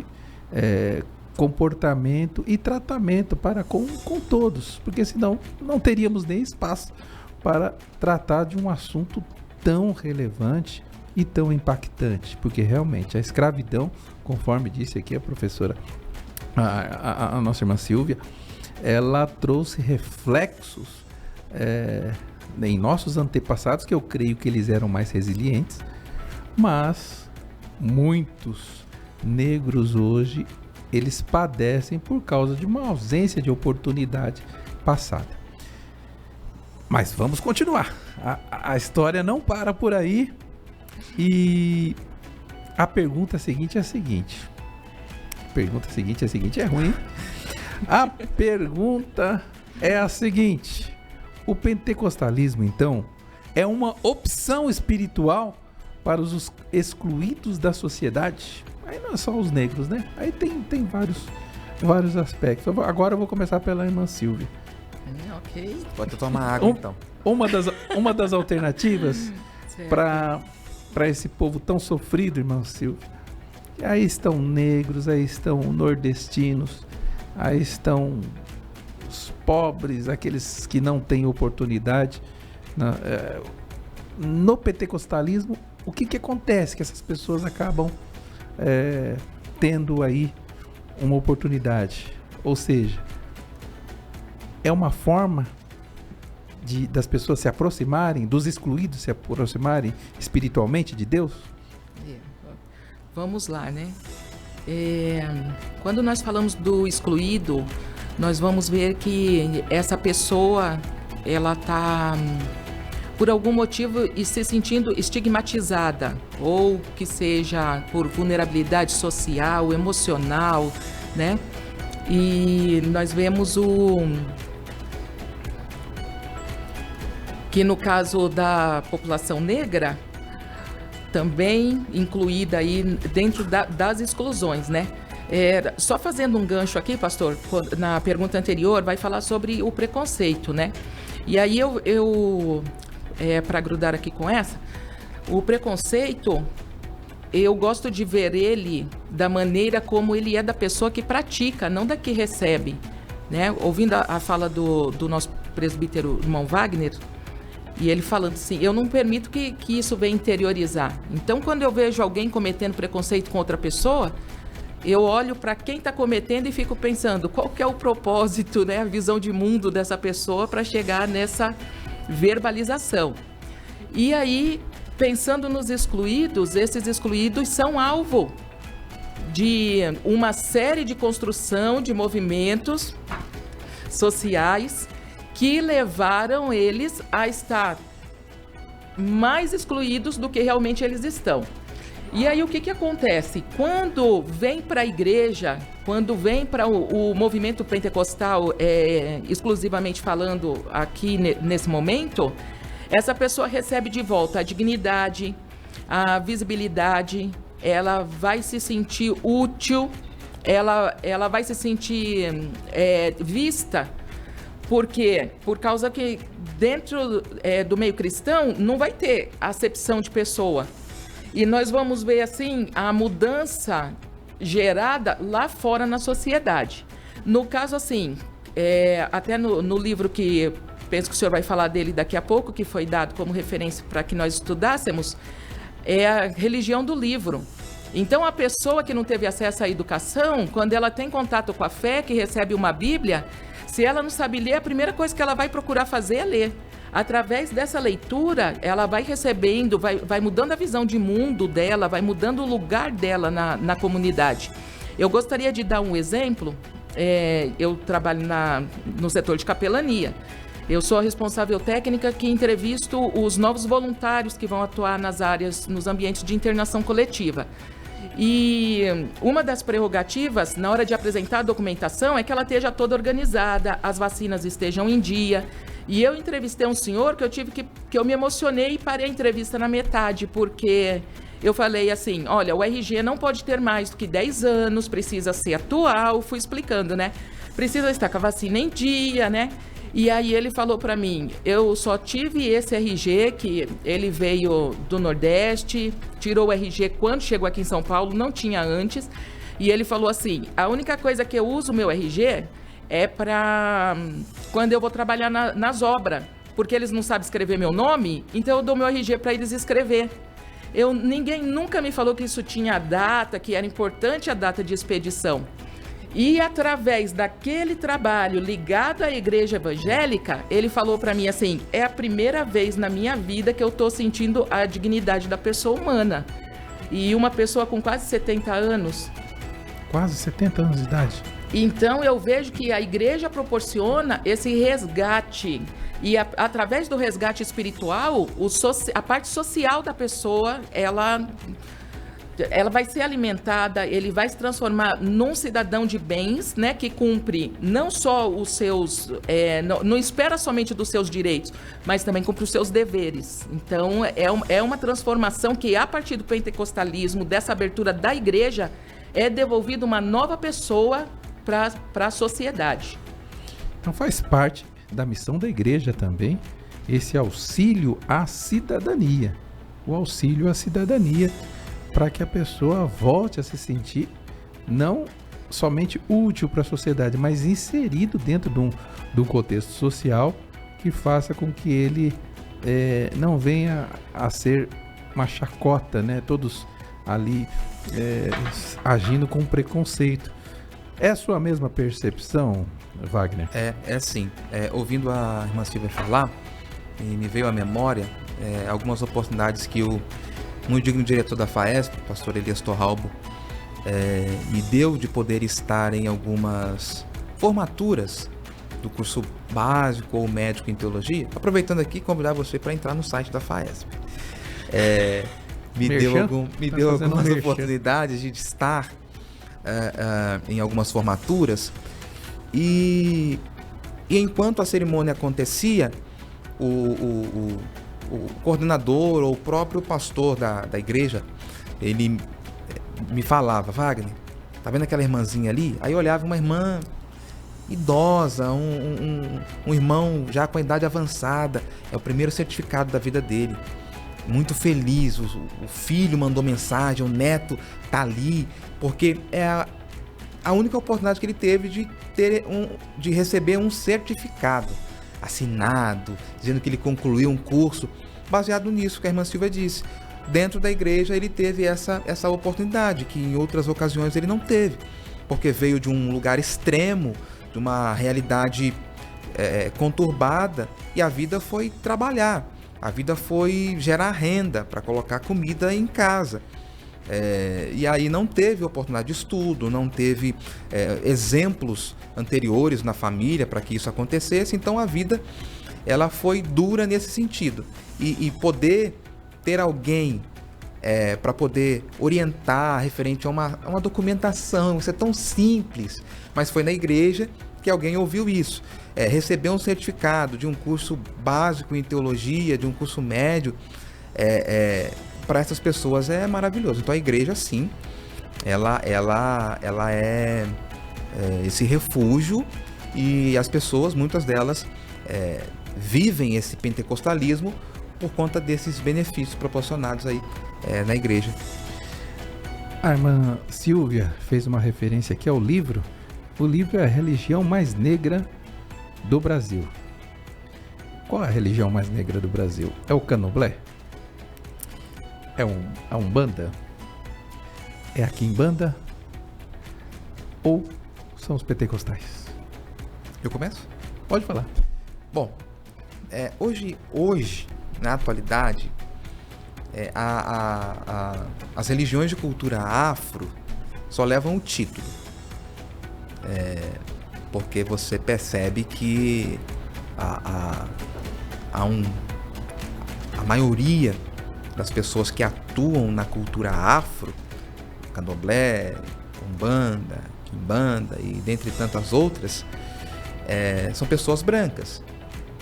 comportamento e tratamento para com todos, porque senão não teríamos nem espaço para tratar de um assunto tão relevante e tão impactante, porque realmente a escravidão, conforme disse aqui a professora, a nossa irmã Silvia, ela trouxe reflexos em nossos antepassados, que eu creio que eles eram mais resilientes, mas muitos negros hoje, eles padecem por causa de uma ausência de oportunidade passada. Mas vamos continuar. A história não para por aí. E a pergunta seguinte é a seguinte. É ruim. A pergunta é a seguinte. O pentecostalismo, então, é uma opção espiritual para os excluídos da sociedade. Aí não é só os negros, né? Aí tem vários aspectos. Agora eu vou começar pela irmã Silvia. Ok. Pode tomar água, então. Uma das alternativas para esse povo tão sofrido, irmã Silvia. Aí estão negros, aí estão nordestinos, aí estão os pobres, aqueles que não têm oportunidade. No pentecostalismo, o que acontece? Que essas pessoas acabam tendo aí uma oportunidade. Ou seja, é uma forma das pessoas se aproximarem, dos excluídos se aproximarem espiritualmente de Deus? Vamos lá, né? Quando nós falamos do excluído, nós vamos ver que essa pessoa, ela está, por algum motivo, se sentindo estigmatizada, ou que seja por vulnerabilidade social, emocional, né? E nós vemos que no caso da população negra, também incluída aí dentro das exclusões, né? Só fazendo um gancho aqui, pastor, na pergunta anterior, vai falar sobre o preconceito, né? E aí para grudar aqui com essa, o preconceito, eu gosto de ver ele da maneira como ele é da pessoa que pratica, não da que recebe, né? Ouvindo a fala do nosso presbítero irmão Wagner, e ele falando assim, eu não permito que isso venha interiorizar. Então, quando eu vejo alguém cometendo preconceito com outra pessoa, eu olho para quem está cometendo e fico pensando, qual que é o propósito, né, a visão de mundo dessa pessoa para chegar nessa verbalização. E aí, pensando nos excluídos, esses excluídos são alvo de uma série de construção de movimentos sociais que levaram eles a estar mais excluídos do que realmente eles estão. E aí o que acontece? Quando vem para a igreja, quando vem para o movimento pentecostal, exclusivamente falando aqui nesse momento, essa pessoa recebe de volta a dignidade, a visibilidade, ela vai se sentir útil, ela vai se sentir vista. Por quê? Por causa que dentro do meio cristão não vai ter acepção de pessoa. E nós vamos ver assim a mudança gerada lá fora na sociedade. No caso assim, até no livro que penso que o senhor vai falar dele daqui a pouco, que foi dado como referência para que nós estudássemos, é a religião do livro. Então a pessoa que não teve acesso à educação, quando ela tem contato com a fé, que recebe uma Bíblia, se ela não sabe ler, a primeira coisa que ela vai procurar fazer é ler. Através dessa leitura, ela vai recebendo, vai mudando a visão de mundo dela, vai mudando o lugar dela na comunidade. Eu gostaria de dar um exemplo. Eu trabalho no setor de capelania. Eu sou a responsável técnica que entrevisto os novos voluntários que vão atuar nos ambientes de internação coletiva. E uma das prerrogativas, na hora de apresentar a documentação, é que ela esteja toda organizada, as vacinas estejam em dia. E eu entrevistei um senhor que eu me emocionei e parei a entrevista na metade, porque eu falei assim, olha, o RG não pode ter mais do que 10 anos, precisa ser atual, fui explicando, né? Precisa estar com a vacina em dia, né? E aí ele falou para mim, eu só tive esse RG, que ele veio do Nordeste, tirou o RG quando chegou aqui em São Paulo, não tinha antes. E ele falou assim, a única coisa que eu uso o meu RG é para quando eu vou trabalhar nas obras, porque eles não sabem escrever meu nome, então eu dou meu RG para eles escrever. Ninguém nunca me falou que isso tinha data, que era importante a data de expedição. E através daquele trabalho ligado à igreja evangélica, ele falou para mim assim, é a primeira vez na minha vida que eu estou sentindo a dignidade da pessoa humana. E uma pessoa com quase 70 anos. Quase 70 anos de idade. Então eu vejo que a igreja proporciona esse resgate. E através do resgate espiritual, a parte social da pessoa, ela ela vai ser alimentada, ele vai se transformar num cidadão de bens, né, que cumpre não só os seus, não espera somente dos seus direitos, mas também cumpre os seus deveres. Então, é uma transformação que, a partir do pentecostalismo, dessa abertura da igreja, é devolvida uma nova pessoa para a sociedade. Então faz parte da missão da igreja também esse auxílio à cidadania. O auxílio à cidadania, para que a pessoa volte a se sentir não somente útil para a sociedade, mas inserido dentro de um contexto social que faça com que ele não venha a ser uma chacota, né? Todos ali agindo com preconceito. É a sua mesma percepção, Wagner? É sim. Ouvindo a irmã Silvia falar, me veio à memória algumas oportunidades que o muito digno diretor da FAESP, o pastor Elias Torralbo, me deu de poder estar em algumas formaturas do curso básico ou médico em teologia. Aproveitando aqui, convidar você para entrar no site da FAESP. Me deu algumas oportunidades de estar em algumas formaturas e enquanto a cerimônia acontecia, o coordenador ou o próprio pastor da igreja, ele me falava: Wagner, tá vendo aquela irmãzinha ali? Aí eu olhava uma irmã idosa, um irmão já com a idade avançada, é o primeiro certificado da vida dele, muito feliz, o filho mandou mensagem, o neto tá ali, porque é a única oportunidade que ele teve de receber um certificado assinado, dizendo que ele concluiu um curso. Baseado nisso que a irmã Silvia disse, dentro da igreja ele teve essa oportunidade, que em outras ocasiões ele não teve, porque veio de um lugar extremo, de uma realidade conturbada, e a vida foi trabalhar, a vida foi gerar renda para colocar comida em casa. E aí não teve oportunidade de estudo, não teve exemplos anteriores na família para que isso acontecesse. Então a vida ela foi dura nesse sentido, e poder ter alguém para poder orientar referente a uma documentação, isso é tão simples, mas foi na igreja que alguém ouviu isso. Receber um certificado de um curso básico em teologia, de um curso médio, para essas pessoas é maravilhoso. Então a igreja, sim, ela é esse refúgio, e as pessoas, muitas delas, vivem esse pentecostalismo por conta desses benefícios proporcionados aí na igreja. A irmã Silvia fez uma referência aqui ao livro. O livro é a religião mais negra do Brasil. Qual é a religião mais negra do Brasil? É o candomblé? É a Umbanda? É a Quimbanda? Ou são os pentecostais? Eu começo? Pode falar. Bom, hoje, na atualidade, as religiões de cultura afro só levam o título. Porque você percebe que a maioria das pessoas que atuam na cultura afro, candomblé, umbanda, quimbanda e dentre tantas outras, são pessoas brancas,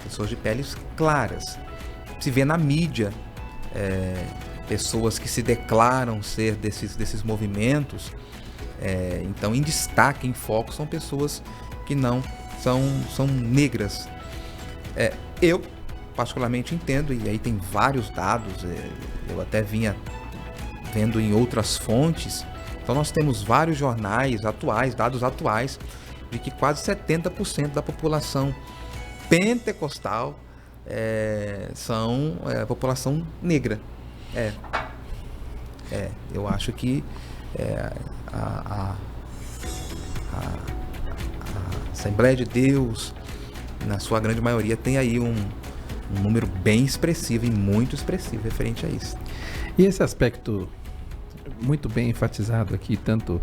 pessoas de peles claras. Se vê na mídia pessoas que se declaram ser desses movimentos, então em destaque, em foco, são pessoas que não são negras. Eu particularmente entendo, e aí tem vários dados, eu até vinha vendo em outras fontes. Então nós temos vários jornais atuais, dados atuais, de que quase 70% da população pentecostal são população negra. Eu acho que a Assembleia de Deus, na sua grande maioria, tem aí um número bem expressivo e muito expressivo referente a isso. E esse aspecto muito bem enfatizado aqui, tanto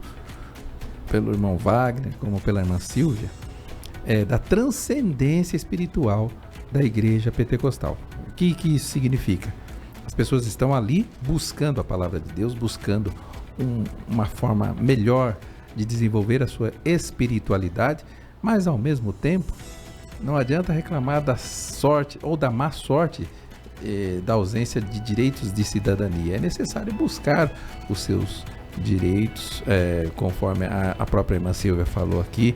pelo irmão Wagner como pela irmã Silvia, da transcendência espiritual da igreja pentecostal. O que isso significa? As pessoas estão ali buscando a palavra de Deus, buscando uma forma melhor de desenvolver a sua espiritualidade, mas ao mesmo tempo não adianta reclamar da sorte ou da má sorte da ausência de direitos de cidadania. É necessário buscar os seus direitos, conforme a própria irmã Silvia falou aqui,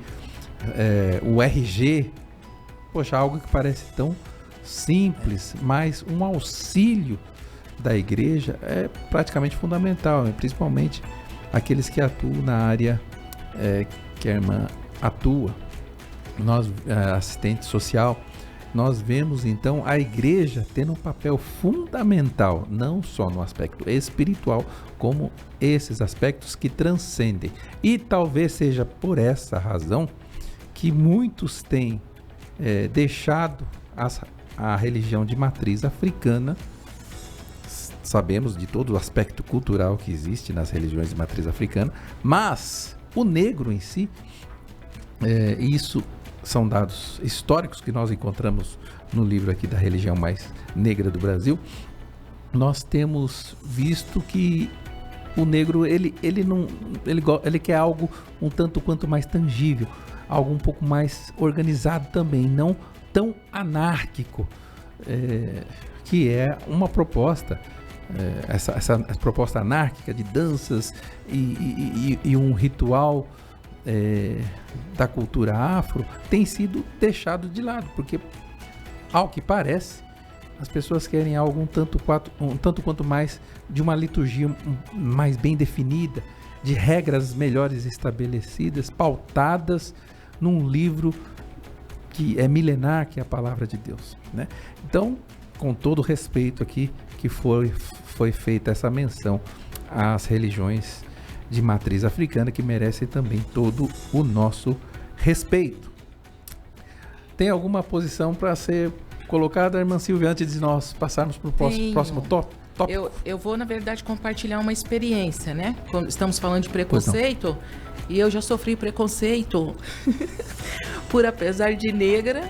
o RG, poxa, algo que parece tão simples, mas um auxílio da igreja é praticamente fundamental, principalmente aqueles que atuam na área que a irmã atua, nós, assistente social. Nós vemos então a igreja tendo um papel fundamental, não só no aspecto espiritual, como esses aspectos que transcendem. E talvez seja por essa razão que muitos têm deixado a religião de matriz africana. Sabemos de todo o aspecto cultural que existe nas religiões de matriz africana, mas o negro em si, isso são dados históricos que nós encontramos no livro aqui da religião mais negra do Brasil. Nós temos visto que o negro ele quer algo um tanto quanto mais tangível, algo um pouco mais organizado também, não tão anárquico, que é uma proposta, essa proposta anárquica de danças e um ritual da cultura afro tem sido deixado de lado, porque ao que parece as pessoas querem algo um tanto quanto mais de uma liturgia mais bem definida, de regras melhores estabelecidas, pautadas num livro que é milenar, que é a palavra de Deus, né? Então, com todo respeito aqui, que foi feita essa menção às religiões de matriz africana, que merecem também todo o nosso respeito. Tem alguma posição para ser colocada, irmã Silvia, antes de nós passarmos para o próximo tópico? Eu vou, na verdade, compartilhar uma experiência, né? Quando estamos falando de preconceito, e eu já sofri preconceito por, apesar de negra,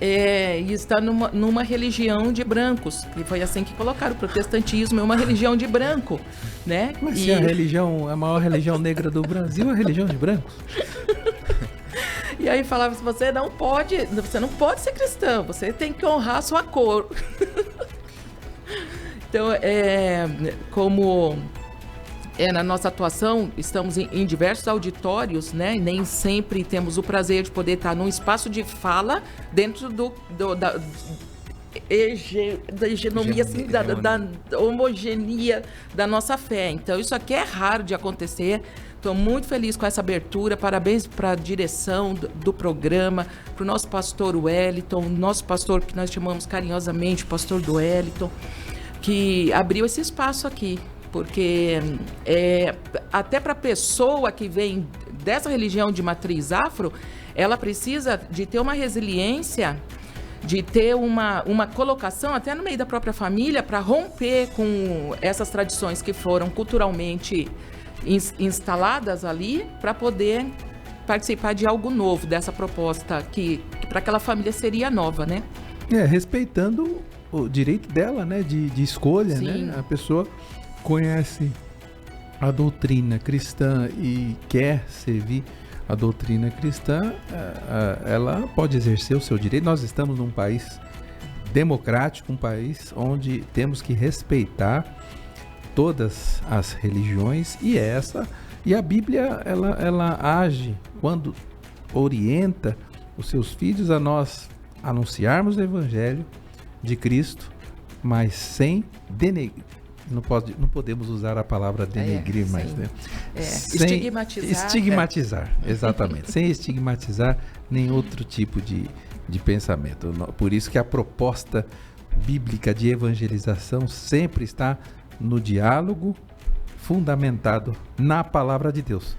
e estar numa religião de brancos. E foi assim que colocaram: o protestantismo é uma religião de branco, né? Mas se a maior religião negra do Brasil é a religião de brancos. E aí falava assim: você não pode ser cristão, você tem que honrar a sua cor. Então, como na nossa atuação, estamos em diversos auditórios, né? E nem sempre temos o prazer de poder estar num espaço de fala dentro da hegemonia, assim, da homogeneia da nossa fé. Então, isso aqui é raro de acontecer. Estou muito feliz com essa abertura. Parabéns para a direção do programa, para o nosso pastor Wellington, nosso pastor que nós chamamos carinhosamente o pastor do Wellington, que abriu esse espaço aqui. Porque até para a pessoa que vem dessa religião de matriz afro, ela precisa de ter uma resiliência, de ter uma colocação até no meio da própria família para romper com essas tradições que foram culturalmente instaladas ali, para poder participar de algo novo, dessa proposta que para aquela família seria nova, né? Respeitando o direito dela, né, de escolha, Sim. né? A pessoa conhece a doutrina cristã e quer servir a doutrina cristã, ela pode exercer o seu direito. Nós estamos num país democrático, um país onde temos que respeitar todas as religiões, e a Bíblia ela age quando orienta os seus filhos a nós anunciarmos o Evangelho de Cristo, mas sem denegrir. Não podemos usar a palavra denegrir mais, né? Sem estigmatizar, exatamente. Sem estigmatizar nem outro tipo de pensamento. Por isso que a proposta bíblica de evangelização sempre está no diálogo, fundamentado na palavra de Deus.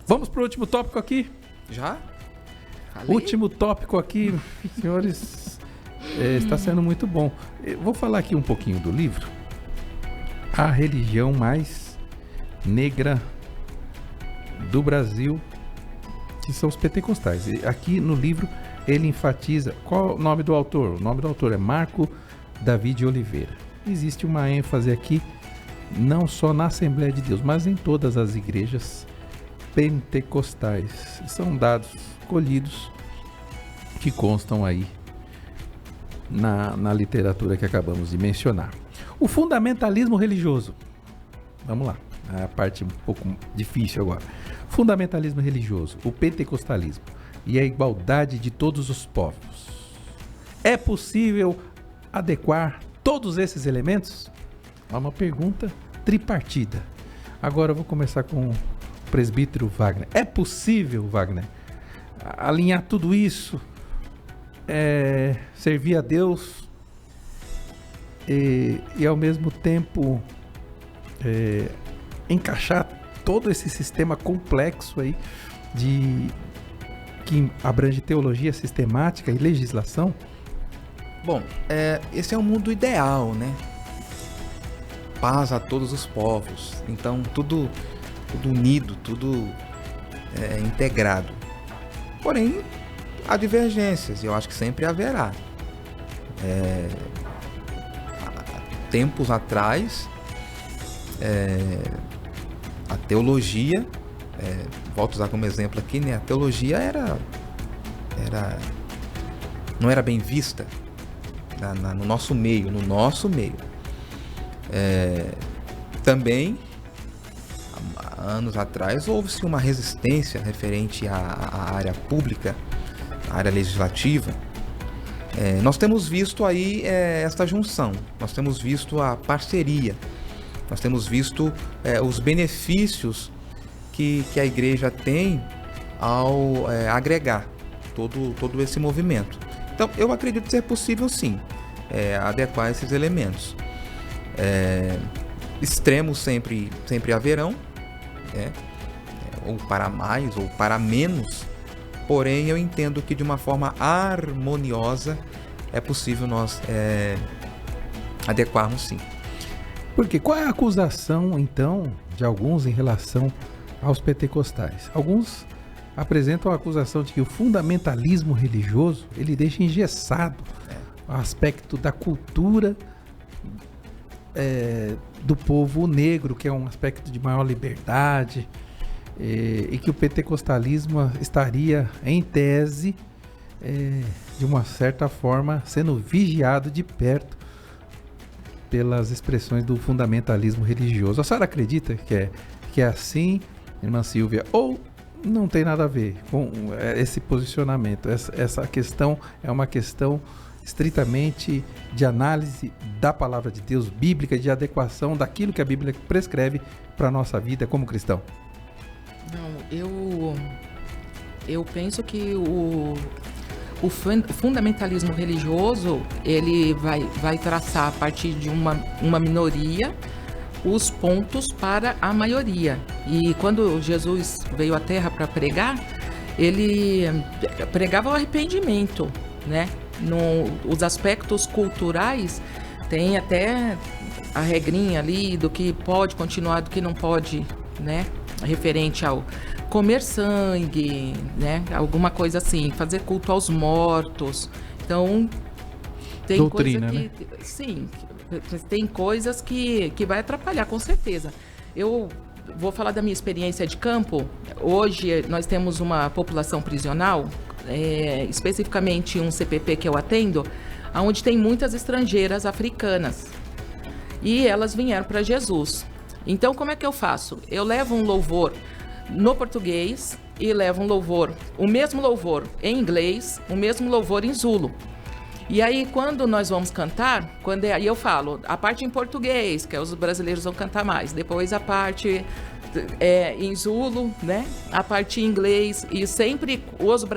Vamos para o último tópico aqui? Já? Falei? Último tópico aqui, senhores, está sendo muito bom. Eu vou falar aqui um pouquinho do livro. A religião mais negra do Brasil, que são os pentecostais. E aqui no livro ele enfatiza. Qual é o nome do autor? O nome do autor é Marco David Oliveira. Existe uma ênfase aqui não só na Assembleia de Deus, mas em todas as igrejas pentecostais. São dados colhidos que constam aí na literatura que acabamos de mencionar. O fundamentalismo religioso. Vamos lá, a parte um pouco difícil agora. Fundamentalismo religioso, o pentecostalismo e a igualdade de todos os povos. É possível adequar todos esses elementos? É uma pergunta tripartida. Agora eu vou começar com o presbítero Wagner. É possível, Wagner, alinhar tudo isso, servir a Deus e ao mesmo tempo encaixar todo esse sistema complexo aí que abrange teologia sistemática e legislação? Bom, esse é o mundo ideal, né? Paz a todos os povos. Então, tudo unido, tudo integrado. Porém, há divergências, e eu acho que sempre haverá. Tempos atrás, a teologia, volto a usar como exemplo aqui, né? A teologia não era bem vista no nosso meio, Também, há anos atrás, houve-se uma resistência referente à área pública, à área legislativa. Nós temos visto aí esta junção, nós temos visto a parceria, nós temos visto os benefícios que a igreja tem ao agregar todo esse movimento. Então, eu acredito ser possível, sim, adequar esses elementos. Extremos sempre haverão, ou para mais ou para menos, porém eu entendo que de uma forma harmoniosa é possível nós adequarmos, sim. Porque qual é a acusação, então, de alguns em relação aos pentecostais? Alguns apresentam a acusação de que o fundamentalismo religioso, ele deixa engessado o aspecto da cultura do povo negro, que é um aspecto de maior liberdade, e que o pentecostalismo estaria, em tese, de uma certa forma, sendo vigiado de perto pelas expressões do fundamentalismo religioso. A senhora acredita que é assim, irmã Silvia, ou não tem nada a ver com esse posicionamento? Essa questão é uma questão estritamente de análise da palavra de Deus bíblica, de adequação daquilo que a Bíblia prescreve para a nossa vida como cristão? Não, eu penso que o fundamentalismo religioso, ele vai traçar a partir de uma minoria os pontos para a maioria. E quando Jesus veio à Terra para pregar, ele pregava o arrependimento, né? Os aspectos culturais, tem até a regrinha ali do que pode continuar, do que não pode, né? Referente ao comer sangue, né? Alguma coisa assim, fazer culto aos mortos. Então, tem doutrina, coisa né? Sim, tem coisas que vai atrapalhar, com certeza. Eu vou falar da minha experiência de campo. Hoje, nós temos uma população prisional, especificamente um CPP que eu atendo, onde tem muitas estrangeiras africanas. E elas vieram para Jesus. Então, como é que eu faço? Eu levo um louvor no português e levo um louvor, o mesmo louvor em inglês, o mesmo louvor em Zulu. E aí, quando nós vamos cantar, aí eu falo a parte em português, que os brasileiros vão cantar mais, depois a parte em Zulu, né? A parte em inglês, e sempre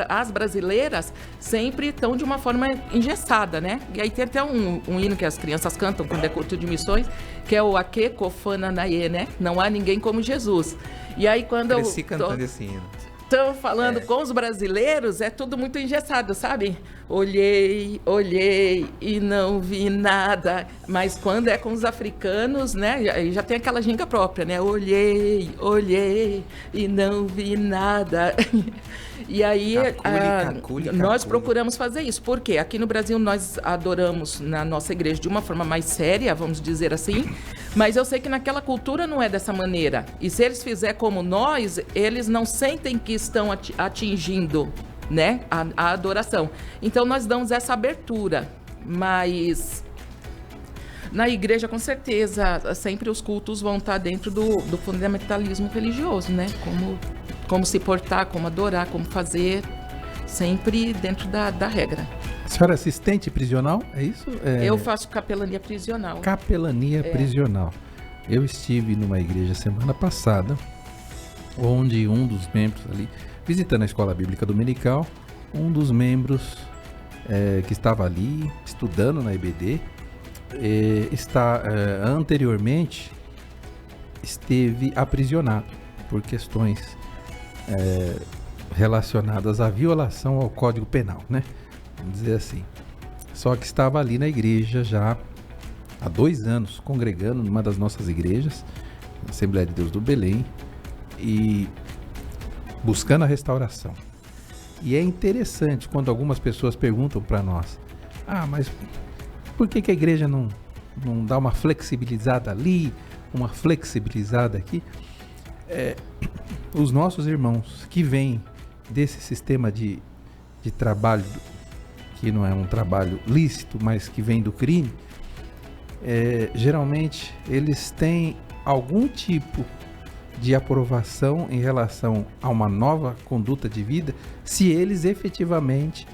as brasileiras sempre estão de uma forma engessada, né? E aí tem até um hino que as crianças cantam quando é culto de missões, que é o Ake Kofananaye, né? Não há ninguém como Jesus. E aí quando cresci cantando esse hino. Estão falando com os brasileiros, é tudo muito engessado, sabe? olhei, olhei e não vi nada. Mas quando é com os africanos, né, já tem aquela ginga própria, né? Olhei, olhei e não vi nada. E aí, nós procuramos fazer isso. Por quê? Aqui no Brasil nós adoramos na nossa igreja de uma forma mais séria, vamos dizer assim, mas eu sei que naquela cultura não é dessa maneira. E se eles fizerem como nós, eles não sentem que estão atingindo, né, a adoração. Então nós damos essa abertura, mas na igreja, com certeza, sempre os cultos vão estar dentro do fundamentalismo religioso, né? Como se portar, como adorar, como fazer, sempre dentro da regra. A senhora é assistente prisional, é isso? Eu faço capelania prisional. Capelania prisional. Eu estive numa igreja semana passada, onde um dos membros ali, visitando a escola bíblica dominical, um dos membros que estava ali estudando na EBD, anteriormente esteve aprisionado por questões relacionadas à violação ao Código Penal, né? Vamos dizer assim. Só que estava ali na igreja já há 2 anos, congregando numa das nossas igrejas, na Assembleia de Deus do Belém, e buscando a restauração. E é interessante quando algumas pessoas perguntam para nós: mas por que a igreja não dá uma flexibilizada ali, uma flexibilizada aqui? Os nossos irmãos que vêm desse sistema de trabalho, que não é um trabalho lícito, mas que vem do crime, geralmente eles têm algum tipo de aprovação em relação a uma nova conduta de vida, se eles efetivamente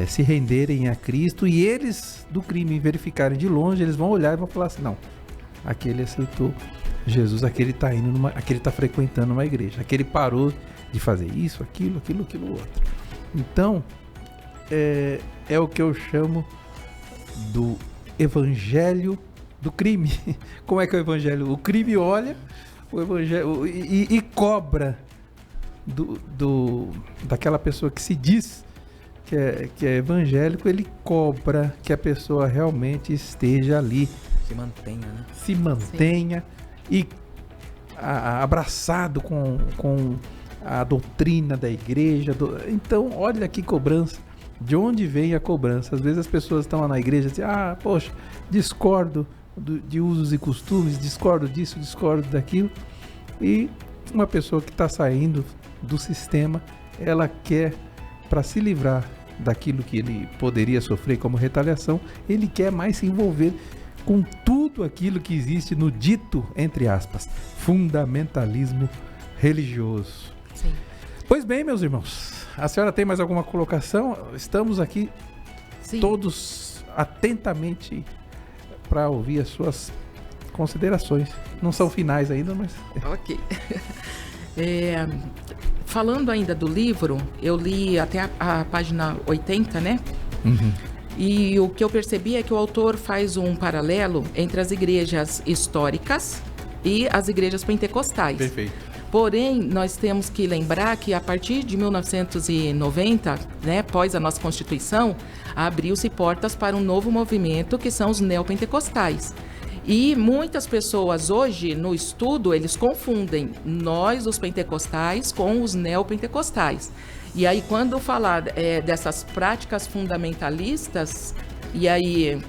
se renderem a Cristo, e eles do crime verificarem de longe, eles vão olhar e vão falar assim: não, aquele aceitou Jesus, aquele está frequentando uma igreja, aquele parou de fazer isso, aquilo outro. Então, é o que eu chamo do evangelho do crime. Como é que é o evangelho? O crime olha o evangelho e cobra daquela pessoa que se diz que é evangélico, ele cobra que a pessoa realmente esteja ali. Se mantenha, né? Se mantenha. Sim. E abraçado com a doutrina da igreja. Então, olha que cobrança. De onde vem a cobrança? Às vezes as pessoas estão lá na igreja e dizem: poxa, discordo de usos e costumes, discordo disso, discordo daquilo. E uma pessoa que está saindo do sistema, ela quer, para se livrar daquilo que ele poderia sofrer como retaliação, ele quer mais se envolver com tudo aquilo que existe no dito, entre aspas, fundamentalismo religioso. Sim. Pois bem, meus irmãos, a senhora tem mais alguma colocação? Estamos aqui todos atentamente para ouvir as suas considerações. Não são finais ainda, mas... Ok. Falando ainda do livro, eu li até a página 80, né? Uhum. E o que eu percebi é que o autor faz um paralelo entre as igrejas históricas e as igrejas pentecostais. Perfeito. Porém, nós temos que lembrar que a partir de 1990, né, após a nossa Constituição, abriu-se portas para um novo movimento, que são os neopentecostais. E muitas pessoas hoje, no estudo, eles confundem nós, os pentecostais, com os neopentecostais. E aí, quando falar dessas práticas fundamentalistas, e aí,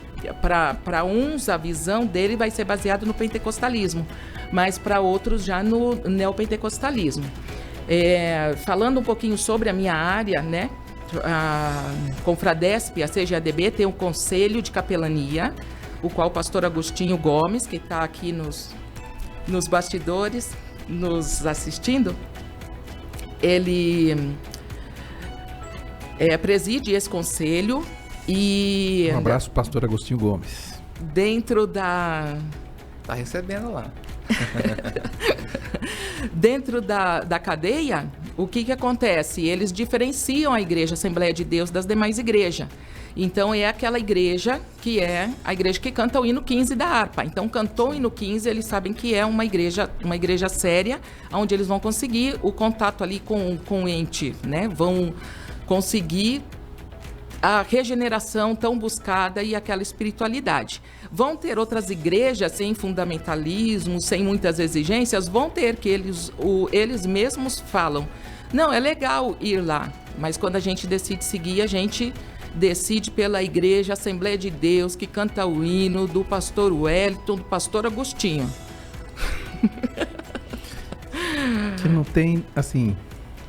para uns, a visão dele vai ser baseada no pentecostalismo, mas para outros já no neopentecostalismo. Falando um pouquinho sobre a minha área, né? A Confradesp, a CGADB, tem um conselho de capelania, o qual o pastor Agostinho Gomes, que está aqui nos bastidores, nos assistindo, ele preside esse conselho e... Um abraço, pastor Agostinho Gomes. Dentro da... Tá recebendo lá. Dentro da cadeia, o que acontece? Eles diferenciam a Igreja Assembleia de Deus das demais igrejas. Então, é aquela igreja que é a igreja que canta o hino 15 da harpa. Então, cantou o hino 15, eles sabem que é uma igreja séria, onde eles vão conseguir o contato ali com o ente, né? Vão conseguir a regeneração tão buscada e aquela espiritualidade. Vão ter outras igrejas sem fundamentalismo, sem muitas exigências, vão ter, que eles mesmos falam, não, é legal ir lá, mas quando a gente decide seguir, a gente decide pela Igreja Assembleia de Deus, que canta o hino do pastor Wellington, do pastor Agostinho. Que não tem, assim,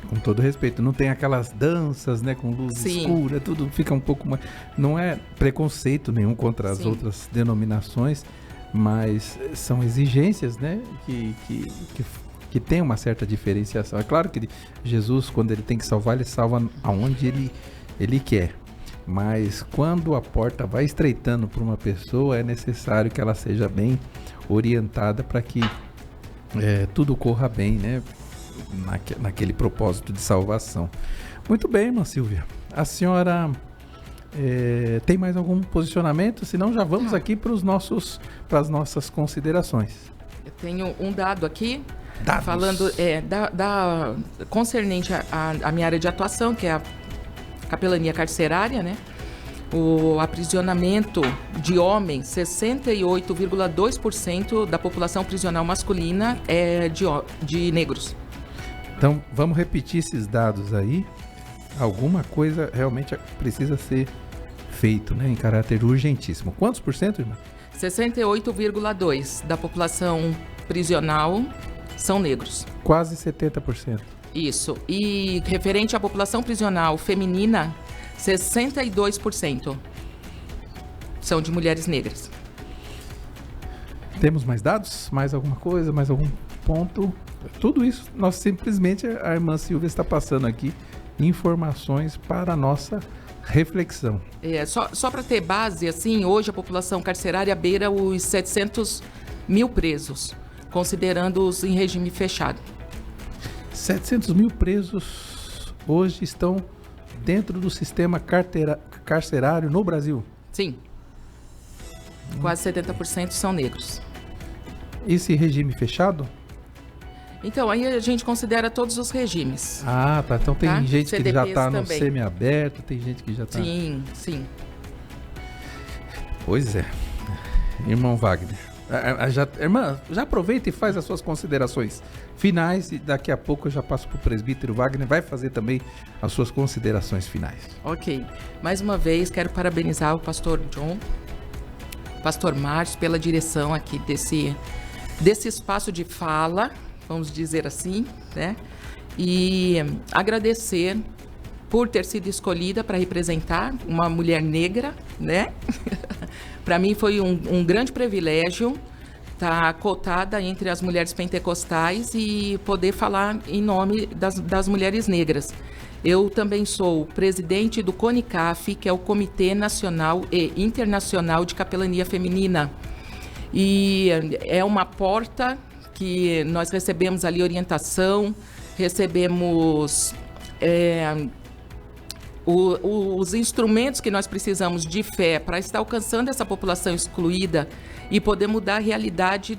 com todo respeito, não tem aquelas danças, né, com luz escura, tudo fica um pouco mais... Não é preconceito nenhum contra as outras denominações, mas são exigências, né, que tem uma certa diferenciação. É claro que Jesus, quando ele tem que salvar, ele salva aonde ele quer. Mas quando a porta vai estreitando para uma pessoa, é necessário que ela seja bem orientada para que tudo corra bem, né? Naquele propósito de salvação. Muito bem, irmã Silvia. A senhora tem mais algum posicionamento? Senão já vamos aqui para as nossas considerações. Eu tenho um dado aqui. Dados. Falando concernente à minha área de atuação, que é a capelania carcerária, né? O aprisionamento de homens, 68,2% da população prisional masculina é de negros. Então, vamos repetir esses dados aí. Alguma coisa realmente precisa ser feito, né? Em caráter urgentíssimo. Quantos por cento, irmão? 68,2% da população prisional são negros. Quase 70%. Isso. E referente à população prisional feminina, 62% são de mulheres negras. Temos mais dados? Mais alguma coisa? Mais algum ponto? Tudo isso, nós simplesmente, a irmã Silvia está passando aqui informações para a nossa reflexão. Só para ter base, assim, hoje a população carcerária beira os 700 mil presos, considerando-os em regime fechado. 700 mil presos hoje estão dentro do sistema carcerário no Brasil? Sim. Quase 70% são negros. Esse regime fechado? Então, aí a gente considera todos os regimes. Ah, tá. Então tem gente CDPs que já está no também. semi-aberto, tem gente que já está... Sim, sim. Pois é. Irmão Wagner. Irmã, já aproveita e faz as suas considerações finais e daqui a pouco eu já passo para o presbítero Wagner, vai fazer também as suas considerações finais. Ok. Mais uma vez, quero parabenizar o pastor John, pastor Márcio, pela direção aqui desse espaço de fala, vamos dizer assim, né? E agradecer por ter sido escolhida para representar uma mulher negra, né? Para mim foi um grande privilégio estar cotada entre as mulheres pentecostais e poder falar em nome das mulheres negras. Eu também sou presidente do CONICAF, que é o Comitê Nacional e Internacional de Capelania Feminina. E é uma porta que nós recebemos ali orientação, recebemos os instrumentos que nós precisamos de fé para estar alcançando essa população excluída e poder mudar a realidade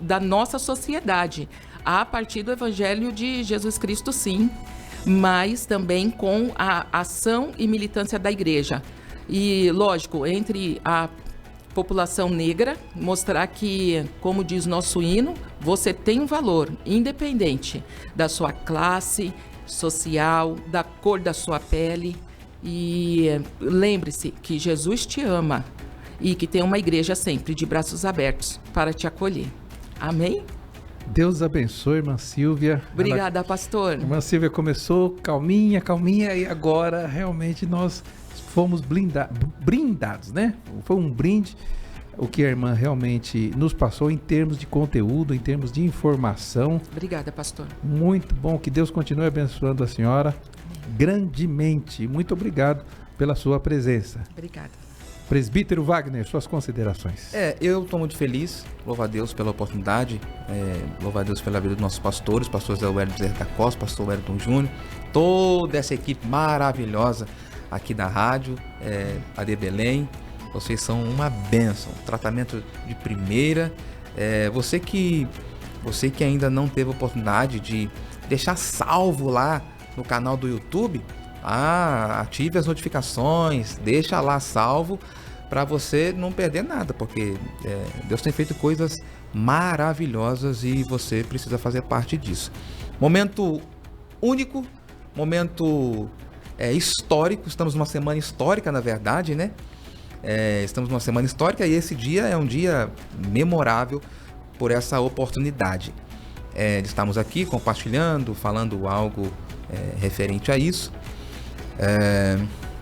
da nossa sociedade, a partir do Evangelho de Jesus Cristo, sim, mas também com a ação e militância da igreja. E, lógico, entre a população negra, mostrar que, como diz nosso hino, você tem um valor, independente da sua classe social, da cor da sua pele. E lembre-se que Jesus te ama e que tem uma igreja sempre de braços abertos para te acolher. Amém? Deus abençoe, irmã Silvia. Obrigada, pastor. Irmã Silvia começou calminha, e agora realmente nós fomos brindados, né? Foi um brinde o que a irmã realmente nos passou em termos de conteúdo, em termos de informação. Obrigada, pastor. Muito bom, que Deus continue abençoando a senhora grandemente. Muito obrigado pela sua presença. Obrigada. Presbítero Wagner, suas considerações. Eu estou muito feliz, louvo a Deus pela oportunidade, louvo a Deus pela vida dos nossos pastores, pastor Zé Wellington Bezerra da Costa, pastor Wellington Júnior, toda essa equipe maravilhosa aqui da rádio, AD Belém. Vocês são uma bênção, tratamento de primeira. Você que ainda não teve a oportunidade de deixar salvo lá no canal do YouTube, ative as notificações, deixa lá salvo para você não perder nada, porque Deus tem feito coisas maravilhosas e você precisa fazer parte disso. Momento único, momento histórico, estamos numa semana histórica, na verdade, né? Estamos numa semana histórica e esse dia é um dia memorável por essa oportunidade de estarmos aqui compartilhando, falando algo referente a isso.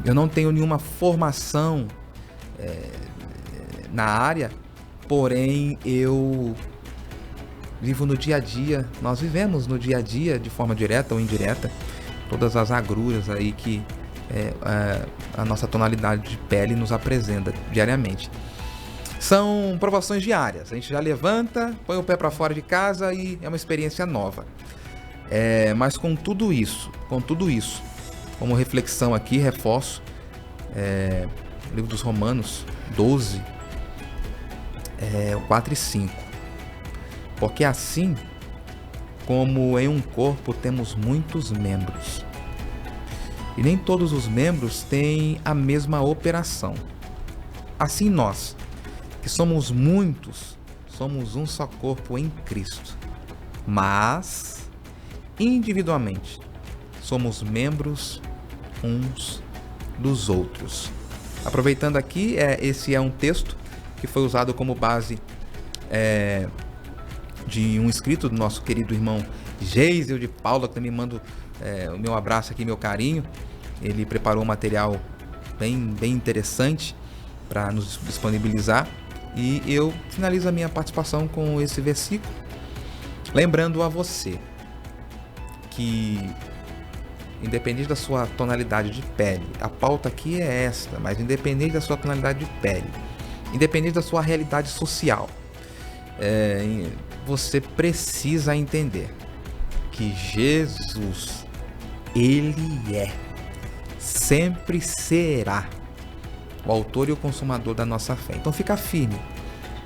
Eu não tenho nenhuma formação na área, porém eu vivo no dia a dia, nós vivemos no dia a dia, de forma direta ou indireta, todas as agruras aí que a nossa tonalidade de pele nos apresenta diariamente. São provações diárias, a gente já levanta, põe o pé para fora de casa e é uma experiência nova. Mas com tudo isso, como reflexão aqui, reforço o livro dos Romanos 12, 4 e 5. Porque assim como em um corpo temos muitos membros, e nem todos os membros têm a mesma operação. Assim nós, que somos muitos, somos um só corpo em Cristo, mas individualmente somos membros uns dos outros. Aproveitando aqui, esse é um texto que foi usado como base de um escrito do nosso querido irmão Geisel de Paula, que também mando o meu abraço aqui, meu carinho. Ele preparou um material bem interessante para nos disponibilizar, e eu finalizo a minha participação com esse versículo, lembrando a você que, independente da sua tonalidade de pele, a pauta aqui é esta, mas independente da sua tonalidade de pele, independente da sua realidade social, você precisa entender que Jesus, Ele sempre será o autor e o consumador da nossa fé. Então fica firme,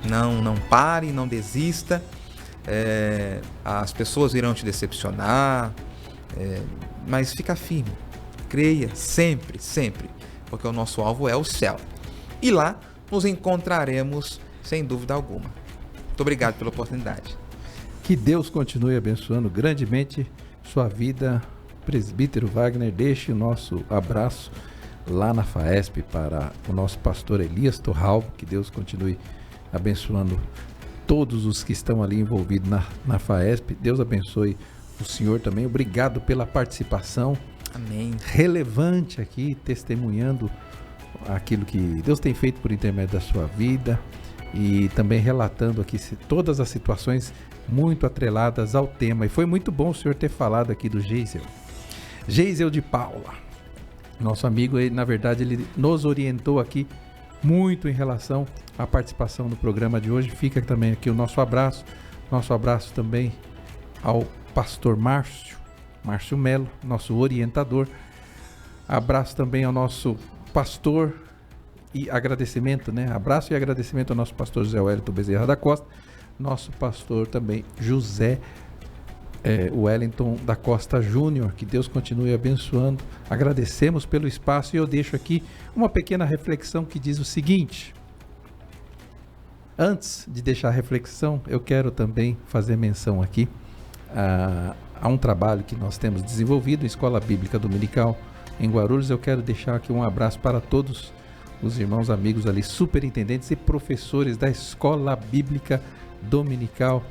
não pare, não desista. As pessoas irão te decepcionar, mas fica firme, creia sempre, porque o nosso alvo é o céu, e lá nos encontraremos sem dúvida alguma. Muito obrigado pela oportunidade. Que Deus continue abençoando grandemente sua vida, presbítero Wagner. Deixe o nosso abraço lá na FAESP para o nosso pastor Elias Torralbo. Que Deus continue abençoando todos os que estão ali envolvidos na FAESP. Deus abençoe o senhor também. Obrigado pela participação. Amém. Relevante aqui, testemunhando aquilo que Deus tem feito por intermédio da sua vida, e também relatando aqui todas as situações muito atreladas ao tema. E foi muito bom o senhor ter falado aqui do Geisel de Paula. Nosso amigo, na verdade, ele nos orientou aqui muito em relação à participação no programa de hoje. Fica também aqui o nosso abraço também ao pastor Márcio Melo, nosso orientador. Abraço também ao nosso pastor e agradecimento, Abraço e agradecimento ao nosso pastor José Wellington Bezerra da Costa, nosso pastor também José Wellington da Costa Júnior. Que Deus continue abençoando. Agradecemos pelo espaço, e eu deixo aqui uma pequena reflexão que diz o seguinte. Antes de deixar a reflexão, eu quero também fazer menção aqui a um trabalho que nós temos desenvolvido em Escola Bíblica Dominical em Guarulhos. Eu quero deixar aqui um abraço para todos os irmãos, amigos ali, superintendentes e professores da Escola Bíblica Dominical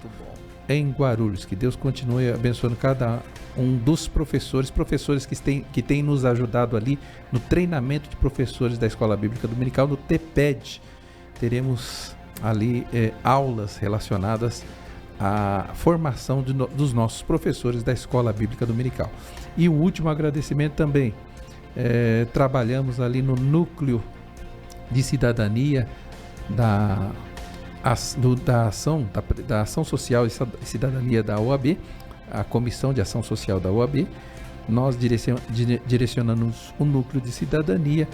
em Guarulhos. Que Deus continue abençoando cada um dos professores que têm nos ajudado ali no treinamento de professores da Escola Bíblica Dominical, no TPED. Teremos ali aulas relacionadas à formação dos nossos professores da Escola Bíblica Dominical. E o último agradecimento também, trabalhamos ali no núcleo de cidadania da ação social e cidadania da OAB, a Comissão de Ação Social da OAB. Nós direcionamos o núcleo de cidadania,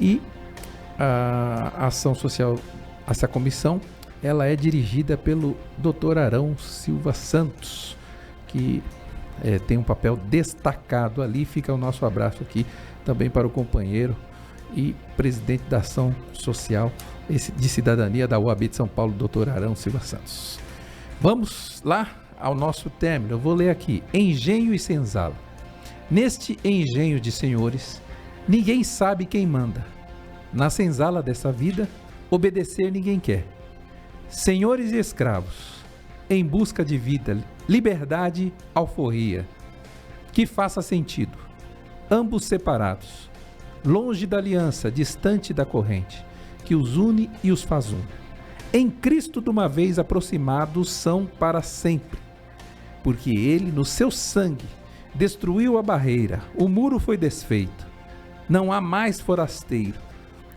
e a ação social, essa comissão, ela é dirigida pelo Dr. Arão Silva Santos, que tem um papel destacado ali. Fica o nosso abraço aqui também para o companheiro e presidente da Ação Social de Cidadania da UAB de São Paulo, Dr. Arão Silva Santos. Vamos lá ao nosso término. Eu vou ler aqui: engenho e senzala. Neste engenho de senhores, ninguém sabe quem manda. Na senzala dessa vida, obedecer ninguém quer. Senhores e escravos, em busca de vida, liberdade, alforria, que faça sentido. Ambos separados, longe da aliança, distante da corrente, que os une e os faz um. Em Cristo, de uma vez aproximados, são para sempre. Porque Ele, no seu sangue, destruiu a barreira, o muro foi desfeito. Não há mais forasteiro,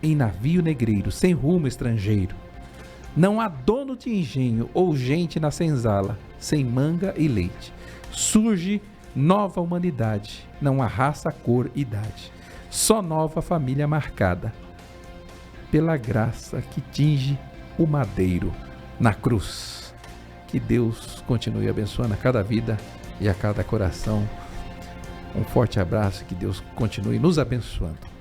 em navio negreiro, sem rumo estrangeiro. Não há dono de engenho ou gente na senzala, sem manga e leite. Surge nova humanidade, não há raça, cor, idade. Só nova família marcada pela graça que tinge o madeiro na cruz. Que Deus continue abençoando a cada vida e a cada coração. Um forte abraço, que Deus continue nos abençoando.